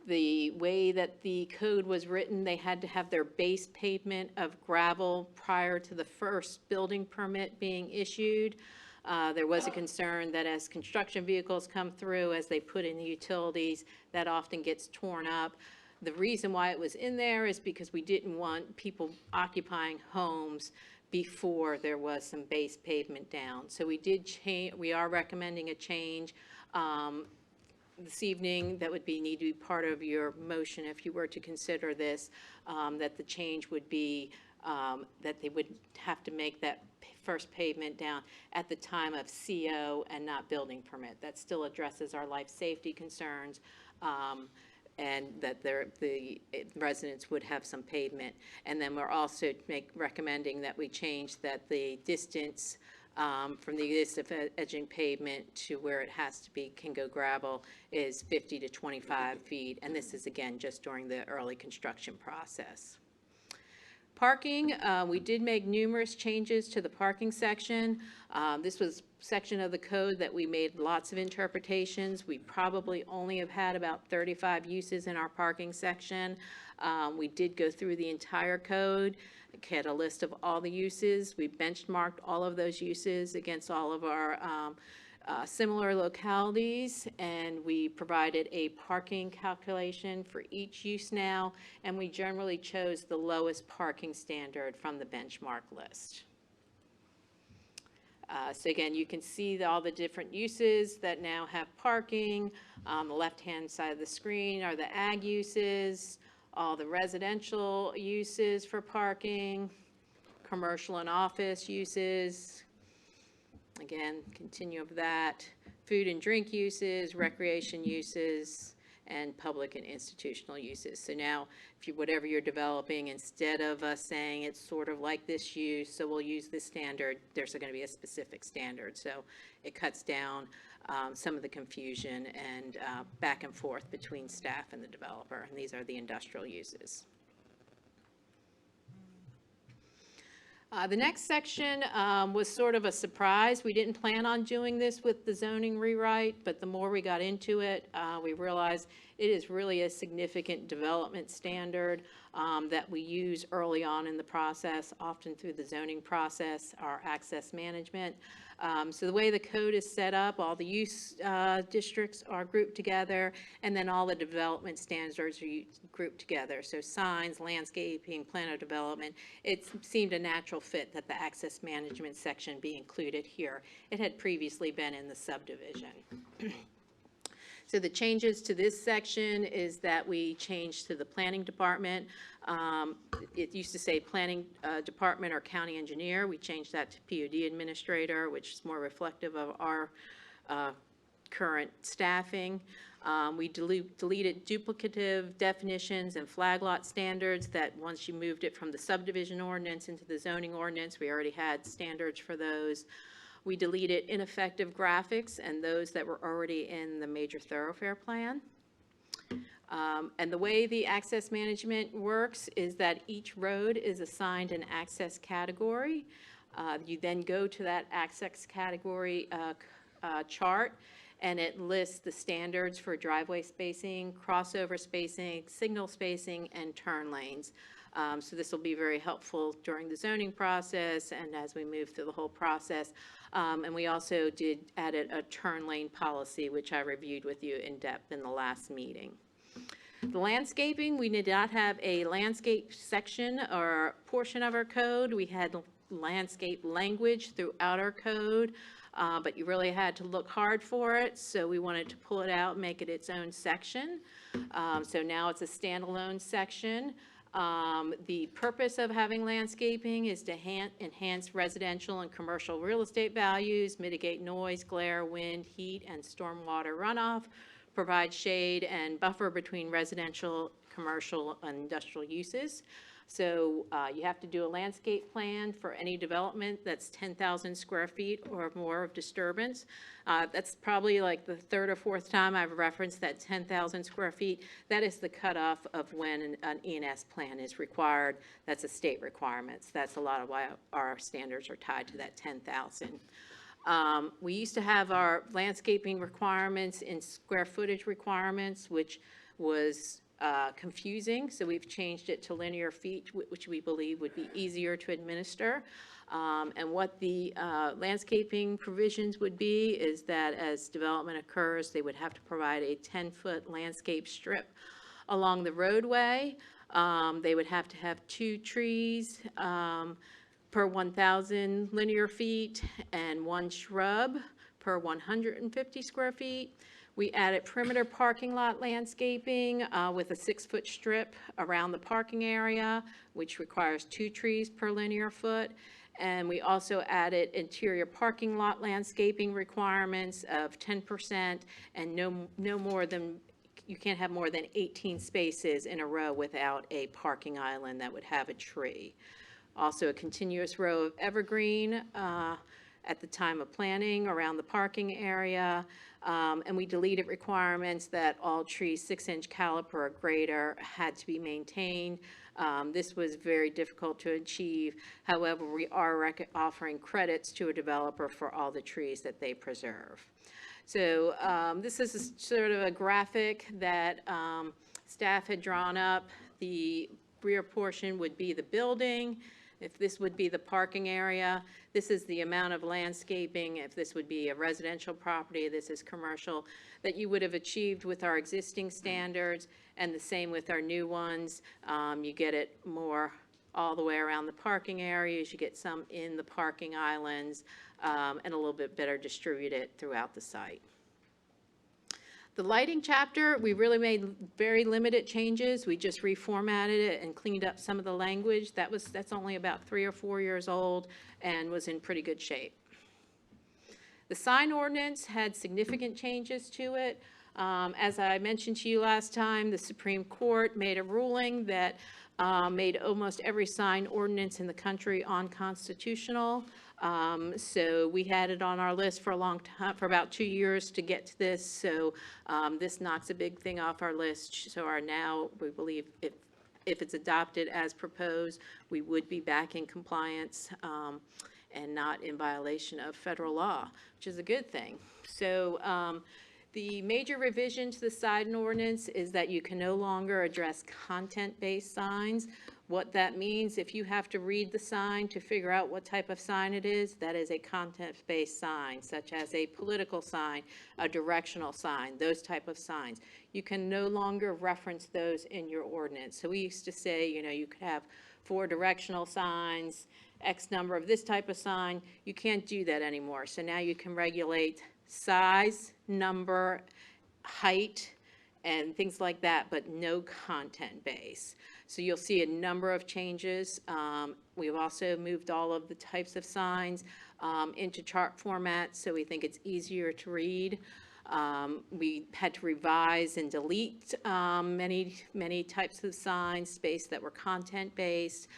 way that the code was written. They had to have their base pavement of gravel prior to the first building permit being issued. There was a concern that as construction vehicles come through, as they put in the utilities, that often gets torn up. The reason why it was in there is because we didn't want people occupying homes before there was some base pavement down. So we are recommending a change this evening that would need to be part of your motion if you were to consider this, that the change would be that they would have to make that first pavement down at the time of CO and not building permit. That still addresses our life safety concerns, and that the residents would have some pavement. And then we're also recommending that we change that the distance from the existing edging pavement to where it has to be, can go gravel, is 50 to 25 feet. And this is, again, just during the early construction process. Parking, we did make numerous changes to the parking section. This was a section of the code that we made lots of interpretations. We probably only have had about 35 uses in our parking section. We did go through the entire code, had a list of all the uses. We benchmarked all of those uses against all of our similar localities, and we provided a parking calculation for each use now, and we generally chose the lowest parking standard from the benchmark list. So again, you can see all the different uses that now have parking. On the left-hand side of the screen are the ag uses, all the residential uses for parking, commercial and office uses. Again, continue of that. Food and drink uses, recreation uses, and public and institutional uses. So now, whatever you're developing, instead of us saying it's sort of like this use, so we'll use this standard, there's going to be a specific standard. So it cuts down some of the confusion and back and forth between staff and the developer. And these are the industrial uses. The next section was sort of a surprise. We didn't plan on doing this with the zoning rewrite, but the more we got into it, we realized it is really a significant development standard that we use early on in the process, often through the zoning process, our access management. So the way the code is set up, all the use districts are grouped together, and then all the development standards are grouped together. So signs, landscaping, plan of development. It seemed a natural fit that the access management section be included here. It had previously been in the subdivision. So the changes to this section is that we changed to the planning department. It used to say planning department or county engineer. We changed that to POD administrator, which is more reflective of our current staffing. We deleted duplicative definitions and flag lot standards that once you moved it from the subdivision ordinance into the zoning ordinance, we already had standards for those. We deleted ineffective graphics and those that were already in the major thoroughfare plan. And the way the access management works is that each road is assigned an access category. You then go to that access category chart, and it lists the standards for driveway spacing, crossover spacing, signal spacing, and turn lanes. So this will be very helpful during the zoning process and as we move through the whole process. And we also added a turn lane policy, which I reviewed with you in depth in the last meeting. The landscaping, we did not have a landscape section or portion of our code. We had landscape language throughout our code, but you really had to look hard for it. So we wanted to pull it out and make it its own section. So now it's a standalone section. The purpose of having landscaping is to enhance residential and commercial real estate values, mitigate noise, glare, wind, heat, and stormwater runoff, provide shade and buffer between residential, commercial, and industrial uses. So you have to do a landscape plan for any development that's 10,000 square feet or more of disturbance. That's probably like the third or fourth time I've referenced that 10,000 square feet. That is the cutoff of when an E&S plan is required. That's a state requirement. So that's a lot of why our standards are tied to that 10,000. We used to have our landscaping requirements in square footage requirements, which was confusing, so we've changed it to linear feet, which we believe would be easier to administer. And what the landscaping provisions would be is that as development occurs, they would have to provide a 10-foot landscape strip along the roadway. They would have to have 2 trees per 1,000 linear feet and 1 shrub per 150 square feet. We added perimeter parking lot landscaping with a 6-foot strip around the parking area, which requires 2 trees per linear foot. And we also added interior parking lot landscaping requirements of 10% and no more than, you can't have more than 18 spaces in a row without a parking island that would have a tree. Also a continuous row of evergreen at the time of planning around the parking area. And we deleted requirements that all trees 6-inch caliper or greater had to be maintained. This was very difficult to achieve. However, we are offering credits to a developer for all the trees that they preserve. So this is sort of a graphic that staff had drawn up. The rear portion would be the building. If this would be the parking area, this is the amount of landscaping. If this would be a residential property, this is commercial, that you would have achieved with our existing standards, and the same with our new ones. You get it more all the way around the parking areas. You get some in the parking islands, and a little bit better distributed throughout the site. The lighting chapter, we really made very limited changes. We just reformatted it and cleaned up some of the language. That's only about 3 or 4 years old and was in pretty good shape. The sign ordinance had significant changes to it. As I mentioned to you last time, the Supreme Court made a ruling that made almost every sign ordinance in the country unconstitutional. So we had it on our list for a long time, for about 2 years to get to this. So this knocks a big thing off our list. So now we believe if it's adopted as proposed, we would be back in compliance and not in violation of federal law, which is a good thing. So the major revision to the sign ordinance is that you can no longer address content-based signs. What that means, if you have to read the sign to figure out what type of sign it is, that is a content-based sign, such as a political sign, a directional sign, those type of signs. You can no longer reference those in your ordinance. So we used to say, you could have 4 directional signs, X number of this type of sign. You can't do that anymore. So now you can regulate size, number, height, and things like that, but no content base. So you'll see a number of changes. We've also moved all of the types of signs into chart format, so we think it's easier to read. We had to revise and delete many types of signs, space that were content-based.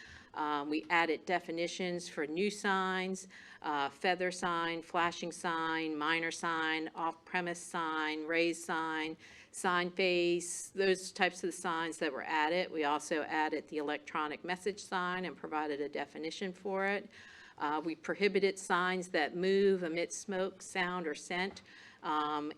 We added definitions for new signs, feather sign, flashing sign, minor sign, off-premise sign, raised sign, sign face, those types of signs that were added. We also added the electronic message sign and provided a definition for it. We prohibited signs that move, emit smoke, sound, or scent,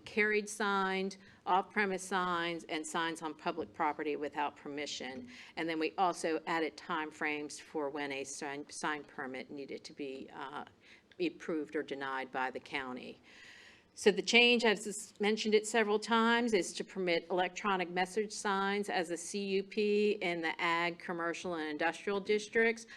carried signs, off-premise signs, and signs on public property without permission. And then we also added timeframes for when a sign permit needed to be approved or denied by the county. So the change, I've just mentioned it several times, is to permit electronic message signs as a CUP in the ag, commercial, and industrial districts.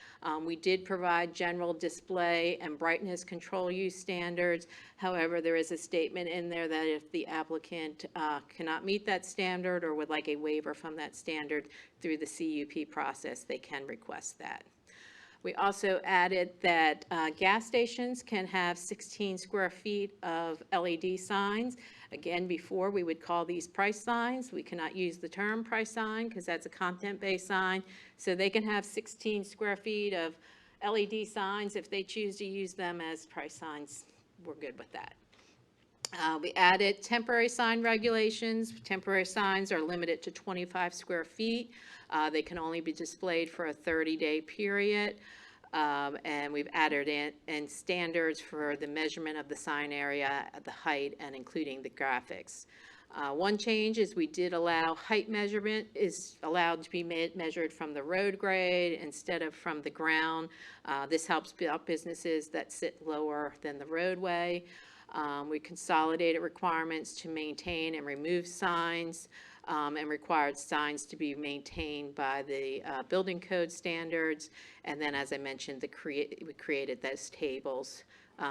We did provide general display and brightness control use standards. However, there is a statement in there that if the applicant cannot meet that standard or would like a waiver from that standard through the CUP process, they can request that. We also added that gas stations can have 16 square feet of LED signs. Again, before we would call these price signs. We cannot use the term price sign because that's a content-based sign. So they can have 16 square feet of LED signs. If they choose to use them as price signs, we're good with that. We added temporary sign regulations. Temporary signs are limited to 25 square feet. They can only be displayed for a 30-day period. And we've added in standards for the measurement of the sign area, the height, and including the graphics. One change is we did allow height measurement is allowed to be measured from the road grade instead of from the ground. This helps out businesses that sit lower than the roadway. We consolidated requirements to maintain and remove signs and required signs to be maintained by the building code standards. And then, as I mentioned, we created those tables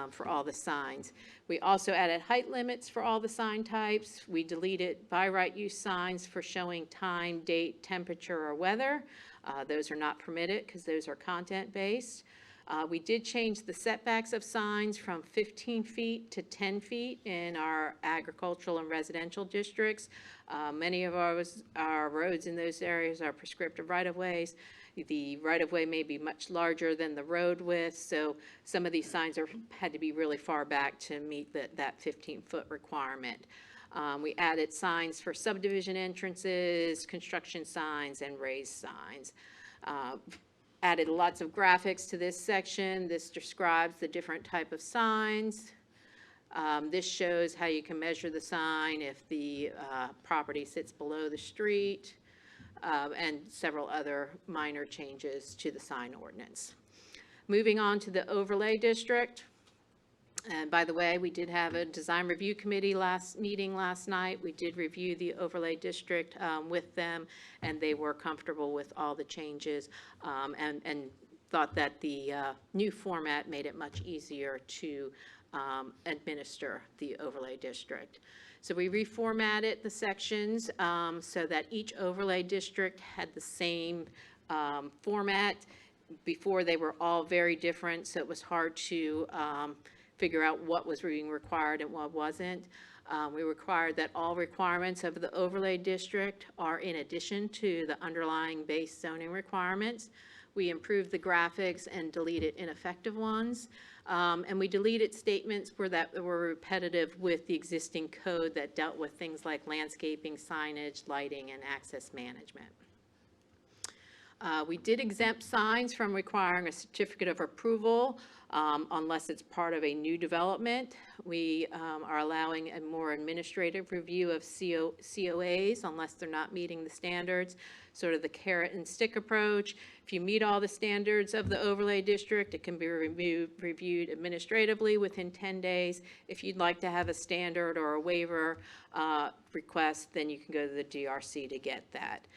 for all the signs. We also added height limits for all the sign types. We deleted by right use signs for showing time, date, temperature, or weather. Those are not permitted because those are content-based. We did change the setbacks of signs from 15 feet to 10 feet in our agricultural and residential districts. Many of our roads in those areas are prescriptive right-of-ways. The right-of-way may be much larger than the road width, so some of these signs had to be really far back to meet that 15-foot requirement. We added signs for subdivision entrances, construction signs, and raised signs. Added lots of graphics to this section. This describes the different type of signs. This shows how you can measure the sign if the property sits below the street, and several other minor changes to the sign ordinance. Moving on to the overlay district. And by the way, we did have a design review committee meeting last night. We did review the overlay district with them, and they were comfortable with all the changes and thought that the new format made it much easier to administer the overlay district. So we reformatted the sections so that each overlay district had the same format. Before, they were all very different, so it was hard to figure out what was being required and what wasn't. We required that all requirements of the overlay district are in addition to the underlying base zoning requirements. We improved the graphics and deleted ineffective ones. And we deleted statements that were repetitive with the existing code that dealt with things like landscaping, signage, lighting, and access management. We did exempt signs from requiring a certificate of approval unless it's part of a new development. We are allowing a more administrative review of COAs unless they're not meeting the standards, sort of the carrot and stick approach. If you meet all the standards of the overlay district, it can be reviewed administratively within 10 days. If you'd like to have a standard or a waiver request, then you can go to the DRC to get that.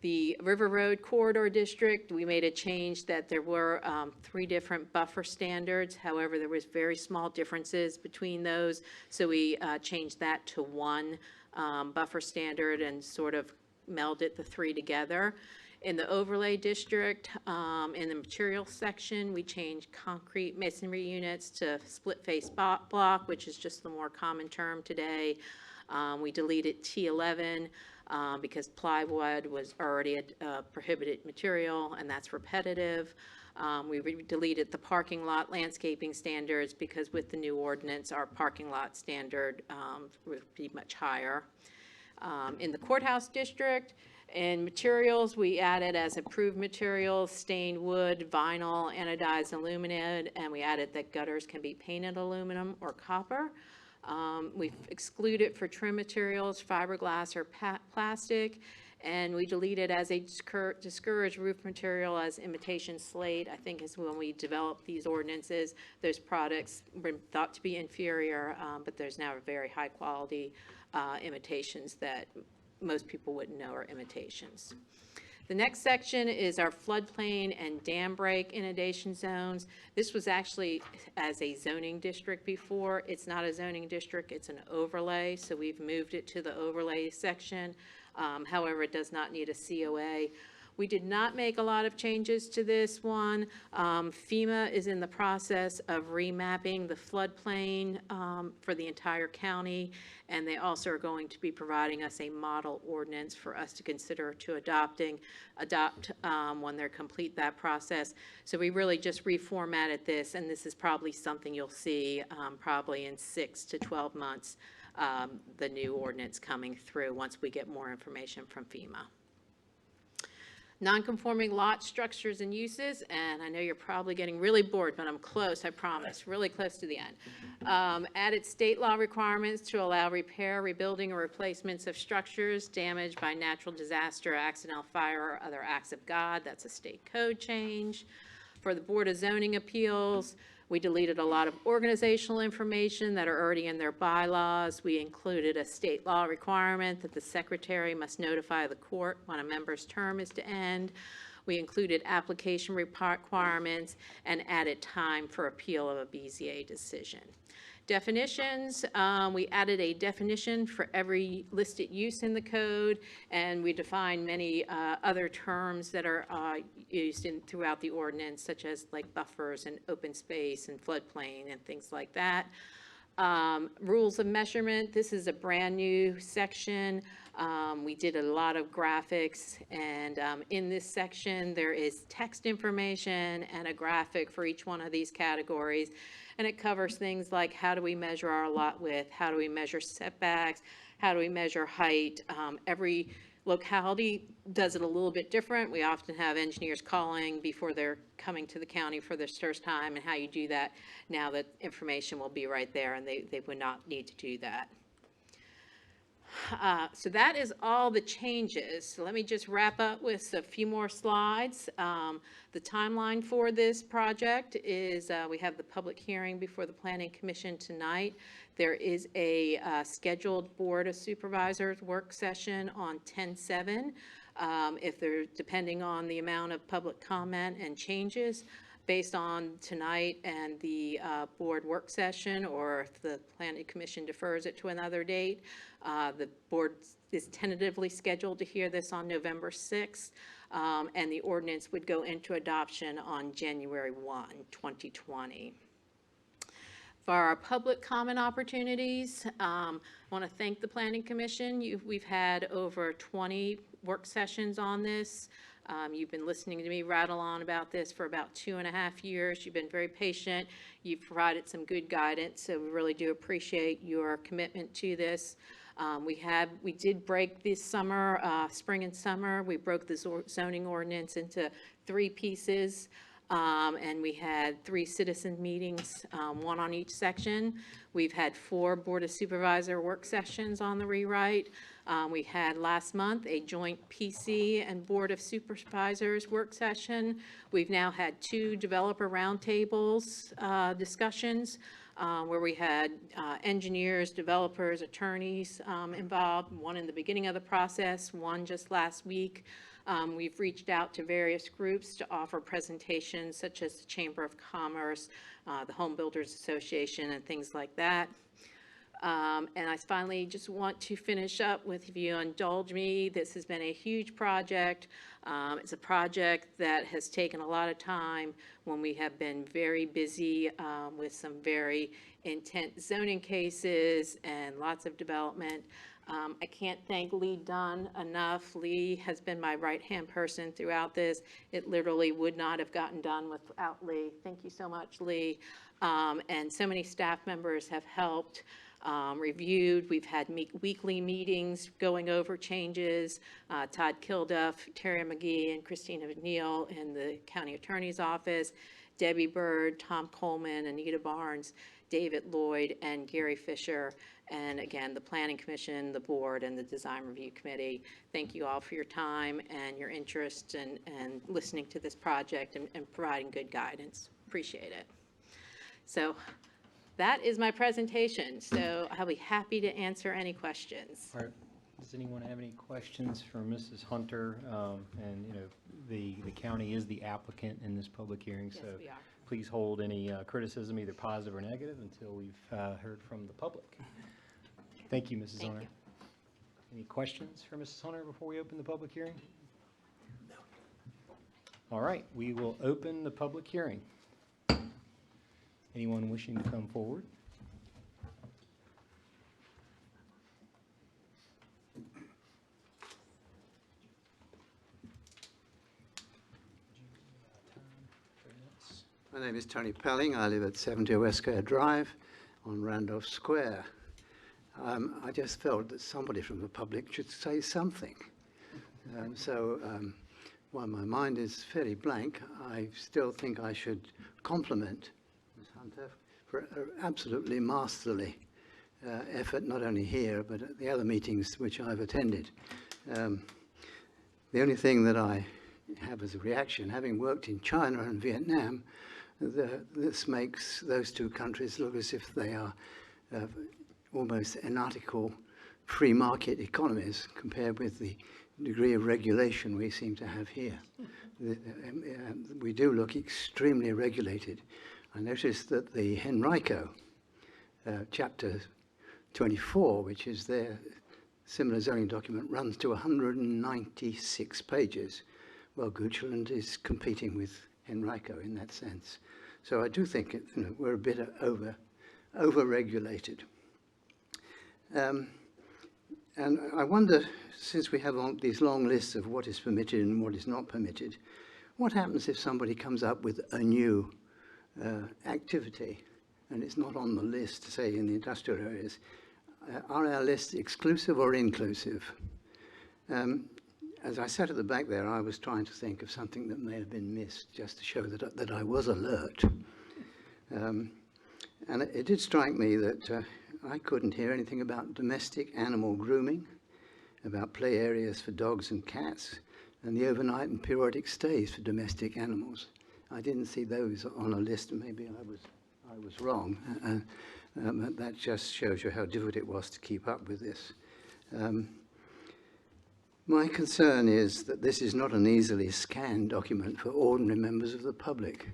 The River Road Corridor District, we made a change that there were 3 different buffer standards. However, there was very small differences between those, so we changed that to 1 buffer standard and sort of melded the 3 together. In the overlay district, in the materials section, we changed concrete masonry units to split face block, which is just the more common term today. We deleted T11 because plywood was already a prohibited material, and that's repetitive. We deleted the parking lot landscaping standards because with the new ordinance, our parking lot standard would be much higher. In the courthouse district, in materials, we added as approved materials stained wood, vinyl, anodized aluminum, and we added that gutters can be painted aluminum or copper. We've excluded for trim materials fiberglass or plastic, and we deleted as a discouraged roof material as imitation slate. I think is when we developed these ordinances, those products were thought to be inferior, but there's now very high quality imitations that most people wouldn't know are imitations. The next section is our floodplain and dam break inundation zones. This was actually as a zoning district before. It's not a zoning district, it's an overlay, so we've moved it to the overlay section. However, it does not need a COA. We did not make a lot of changes to this one. FEMA is in the process of remapping the floodplain for the entire county, and they also are going to be providing us a model ordinance for us to consider to adopt when they're complete that process. So we really just reformatted this, and this is probably something you'll see probably in 6 to 12 months, the new ordinance coming through once we get more information from FEMA. Non-conforming lot structures and uses, and I know you're probably getting really bored, but I'm close, I promise, really close to the end. Added state law requirements to allow repair, rebuilding, or replacements of structures damaged by natural disaster, accidental fire, or other acts of God. That's a state code change. For the Board of Zoning Appeals, we deleted a lot of organizational information that are already in their bylaws. We included a state law requirement that the secretary must notify the court when a member's term is to end. We included application requirements and added time for appeal of a BZA decision. Definitions, we added a definition for every listed use in the code, and we defined many other terms that are used throughout the ordinance, such as like buffers and open space and floodplain and things like that. Rules of measurement, this is a brand new section. We did a lot of graphics, and in this section there is text information and a graphic for each one of these categories, and it covers things like how do we measure our lot width, how do we measure setbacks, how do we measure height. Every locality does it a little bit different. We often have engineers calling before they're coming to the county for their first time, and how you do that. Now that information will be right there, and they would not need to do that. So that is all the changes. So let me just wrap up with a few more slides. The timeline for this project is we have the public hearing before the Planning Commission tonight. There is a scheduled Board of Supervisors work session on 10/7. If they're depending on the amount of public comment and changes based on tonight and the board work session, or if the Planning Commission defers it to another date. The board is tentatively scheduled to hear this on November 6th, and the ordinance would go into adoption on January 1, 2020. For our public comment opportunities, I want to thank the Planning Commission. We've had over 20 work sessions on this. You've been listening to me rattle on about this for about 2.5 years. You've been very patient. You've provided some good guidance, so we really do appreciate your commitment to this. We did break this summer, spring and summer, we broke the zoning ordinance into 3 pieces. And we had 3 citizen meetings, 1 on each section. We've had 4 Board of Supervisor work sessions on the rewrite. We had last month a joint PC and Board of Supervisors work session. We've now had 2 developer roundtables discussions where we had engineers, developers, attorneys involved, 1 in the beginning of the process, 1 just last week. We've reached out to various groups to offer presentations such as the Chamber of Commerce, the Home Builders Association, and things like that. And I finally just want to finish up with, if you indulge me, this has been a huge project. It's a project that has taken a lot of time when we have been very busy with some very intense zoning cases and lots of development. I can't thank Lee Dunn enough. Lee has been my right-hand person throughout this. It literally would not have gotten done without Lee. Thank you so much, Lee. And so many staff members have helped, reviewed. We've had weekly meetings going over changes. Todd Kilduff, Terry McGee, and Christina McNeil in the county attorney's office. Debbie Bird, Tom Coleman, Anita Barnes, David Lloyd, and Gary Fisher. And again, the Planning Commission, the board, and the Design Review Committee. Thank you all for your time and your interest and listening to this project and providing good guidance. Appreciate it. So that is my presentation. So I'll be happy to answer any questions. All right. Does anyone have any questions for Mrs. Hunter? And, you know, the county is the applicant in this public hearing, Yes, so we are. please hold any criticism, either positive or negative, until we've heard from the public. Thank you, Mrs. Thank Hunter. you. Any questions for Mrs. Hunter before we open the public hearing? No. All right, we will open the public hearing. Anyone wishing to come forward? My name is Tony Pelling. I live at 70 Westgate Drive on Randolph Square. I just felt that somebody from the public should say something. While my mind is fairly blank, I still think I should compliment Ms. Hunter for an absolutely masterly effort, not only here, but at the other meetings which I've attended. The only thing that I have as a reaction, having worked in China and Vietnam, this makes those 2 countries look as if they are almost anarchical free market economies compared with the degree of regulation we seem to have here. We do look extremely regulated. I noticed that the Henrico chapter 24, which is their similar zoning document, runs to 196 pages. Well, Goochland is competing with Henrico in that sense. So I do think we're a bit over-regulated. And I wonder, since we have these long lists of what is permitted and what is not permitted, what happens if somebody comes up with a new activity and it's not on the list, say in the industrial areas? Are our lists exclusive or inclusive? As I sat at the back there, I was trying to think of something that may have been missed, just to show that I was alert. And it did strike me that I couldn't hear anything about domestic animal grooming, about play areas for dogs and cats, and the overnight and periodic stays for domestic animals. I didn't see those on a list, and maybe I was wrong. That just shows you how difficult it was to keep up with this. My concern is that this is not an easily scanned document for ordinary members of the public.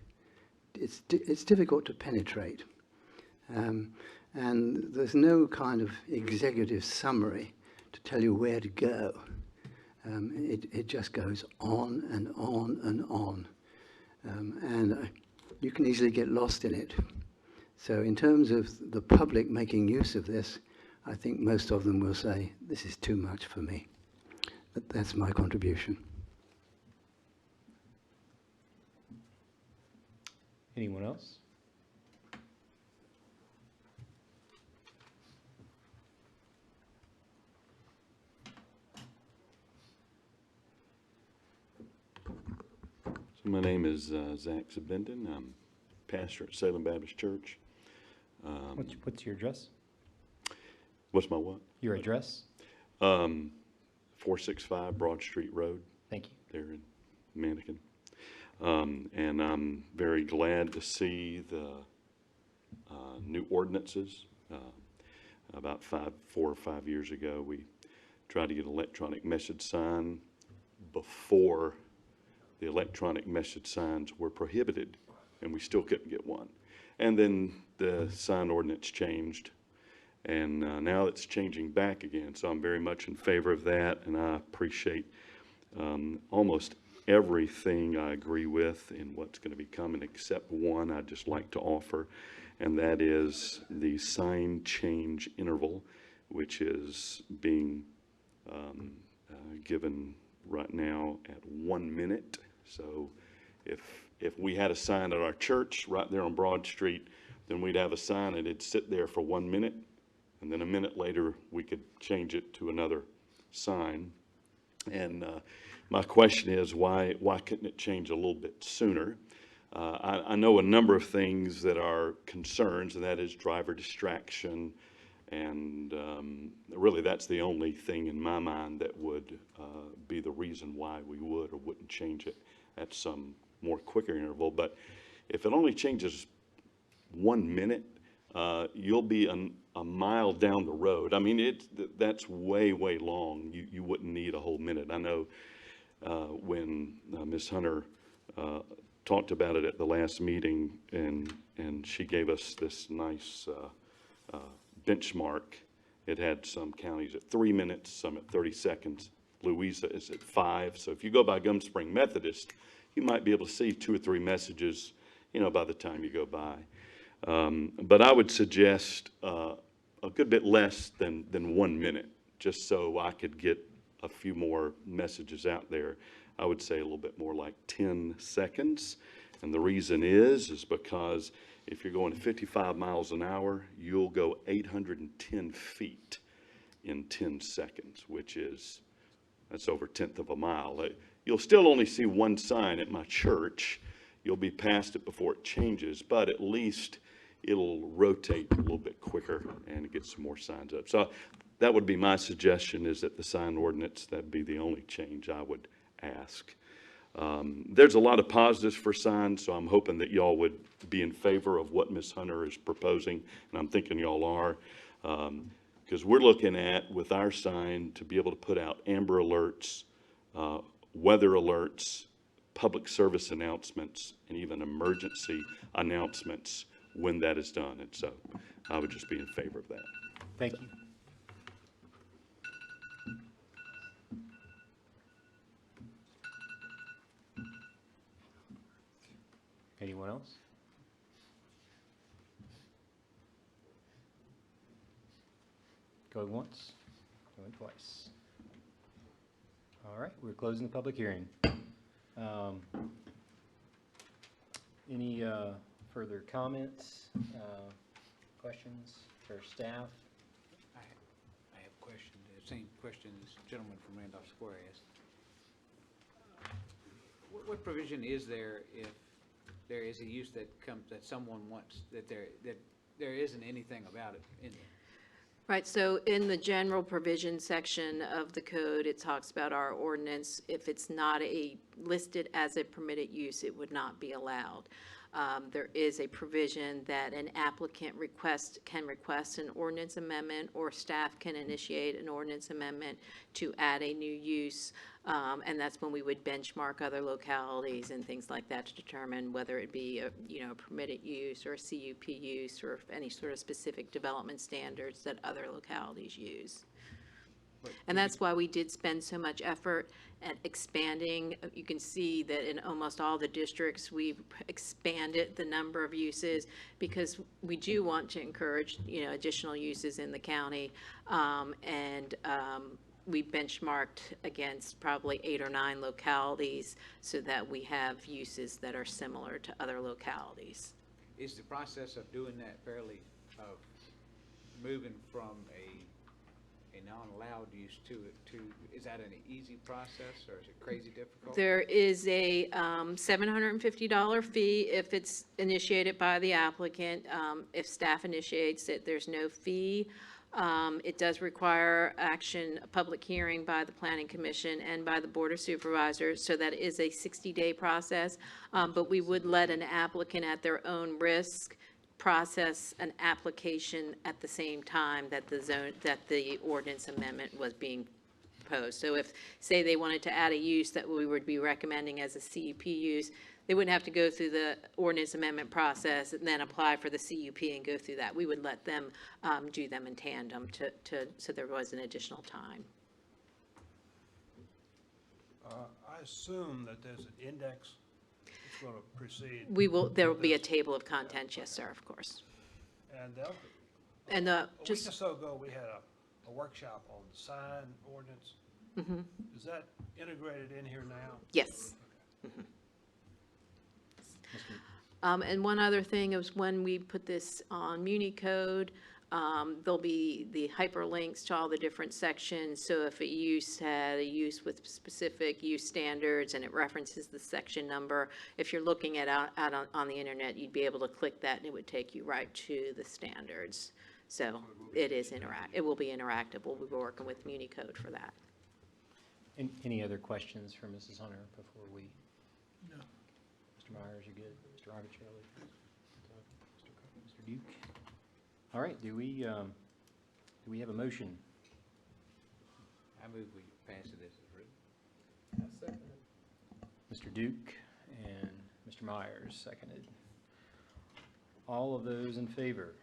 It's difficult to penetrate. And there's no kind of executive summary to tell you where to go. It just goes on and on and on. And you can easily get lost in it. So in terms of the public making use of this, I think most of them will say, this is too much for me. But that's my contribution. Anyone else? So my name is Zach Zabendon. I'm pastor at Salem Baptist Church. What's your address? What's my what? Your address? 465 Broad Street Road Thank you. there in Mannequin. And I'm very glad to see the new ordinances. About 4 or 5 years ago, we tried to get an electronic message sign before the electronic message signs were prohibited, and we still couldn't get one. And then the sign ordinance changed, and now it's changing back again. So I'm very much in favor of that, and I appreciate almost everything I agree with in what's going to be coming, except one I'd just like to offer, and that is the sign change interval, which is being given right now at 1 minute. So if we had a sign at our church right there on Broad Street, then we'd have a sign and it'd sit there for 1 minute, and then a minute later we could change it to another sign. And my question is, why couldn't it change a little bit sooner? I know a number of things that are concerns, and that is driver distraction, and really that's the only thing in my mind that would be the reason why we would or wouldn't change it at some more quicker interval. But if it only changes 1 minute, you'll be a mile down the road. I mean, that's way long. You wouldn't need a whole minute. I know when Ms. Hunter talked about it at the last meeting, and she gave us this nice benchmark. It had some counties at 3 minutes, some at 30 seconds. Louisa is at 5. So if you go by Gum Spring Methodist, you might be able to see 2 or 3 messages, by the time you go by. But I would suggest a good bit less than 1 minute, just so I could get a few more messages out there. I would say a little bit more like 10 seconds. And the reason is because if you're going 55 miles an hour, you'll go 810 feet in 10 seconds, that's over 1/10 of a mile. You'll still only see one sign at my church. You'll be past it before it changes, but at least it'll rotate a little bit quicker and get some more signs up. So that would be my suggestion, is that the sign ordinance, that'd be the only change I would ask. There's a lot of positives for signs, so I'm hoping that y'all would be in favor of what Ms. Hunter is proposing, and I'm thinking y'all are, because we're looking at, with our sign, to be able to put out amber alerts, weather alerts, public service announcements, and even emergency announcements when that is done. And so I would just be in favor of that. Thank you. Anyone else? Going once, going twice. All right, we're closing the public hearing. Any further comments, questions for staff? I have a question, the same question this gentleman from Randolph Square asked. What provision is there if there is a use that someone wants, that there isn't anything about it in there? Right, so in the general provision section of the code, it talks about our ordinance. If it's not listed as a permitted use, it would not be allowed. There is a provision that an applicant can request an ordinance amendment, or staff can initiate an ordinance amendment to add a new use, and that's when we would benchmark other localities and things like that to determine whether it be a permitted use or a CUP use, or any sort of specific development standards that other localities use. And that's why we did spend so much effort at expanding. You can see that in almost all the districts, we've expanded the number of uses because we do want to encourage, additional uses in the county. We benchmarked against probably 8 or 9 localities so that we have uses that are similar to other localities. Is the process of doing that fairly, of moving from a non-allowed use to, is that an easy process or is it crazy difficult? There is a $750 fee if it's initiated by the applicant. If staff initiates it, there's no fee. It does require action, a public hearing by the Planning Commission and by the Board of Supervisors, so that is a 60-day process. But we would let an applicant at their own risk process an application at the same time that the ordinance amendment was being proposed. So if, say, they wanted to add a use that we would be recommending as a CUP use, they wouldn't have to go through the ordinance amendment process and then apply for the CUP and go through that. We would let them do them in tandem so there was an additional time. I assume that there's an index that's going to precede, There will be a table of contents, yes, sir, of course. and And a week or just, so ago, we had a workshop on the sign ordinance. Is that integrated in here now? yes. And one other thing is when we put this on MuniCode, there'll be the hyperlinks to all the different sections. So if a use had a use with specific use standards and it references the section number, if you're looking at out on the internet, you'd be able to click that and it would take you right to the standards. So it is it will be interactive. We'll be working with MuniCode for that. Any other questions for Mrs. Hunter before we? No. Mr. Myers, you good? Mr. Arvicelli? Mr. Duke? All right, do we have a motion? I move we pass it as written. Mr. Duke and Mr. Myers, seconded. All of those in favor?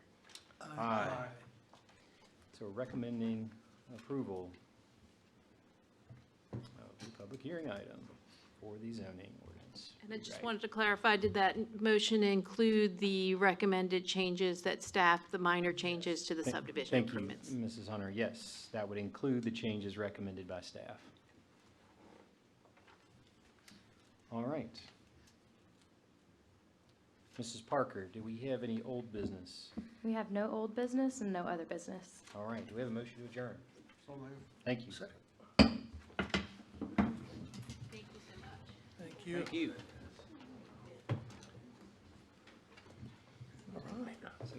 Aye. So recommending approval of the public hearing item for the zoning ordinance. And I just Right. wanted to clarify, did that motion include the recommended changes that staff, the minor changes to the subdivision Thank you, improvements? Mrs. Hunter. Yes, that would include the changes recommended by staff. All right. Mrs. Parker, do we have any old business? We have no old business and no other business. All right, do we have a motion to adjourn? So moved. Thank you. Thank you so much. Thank you. Thank you. So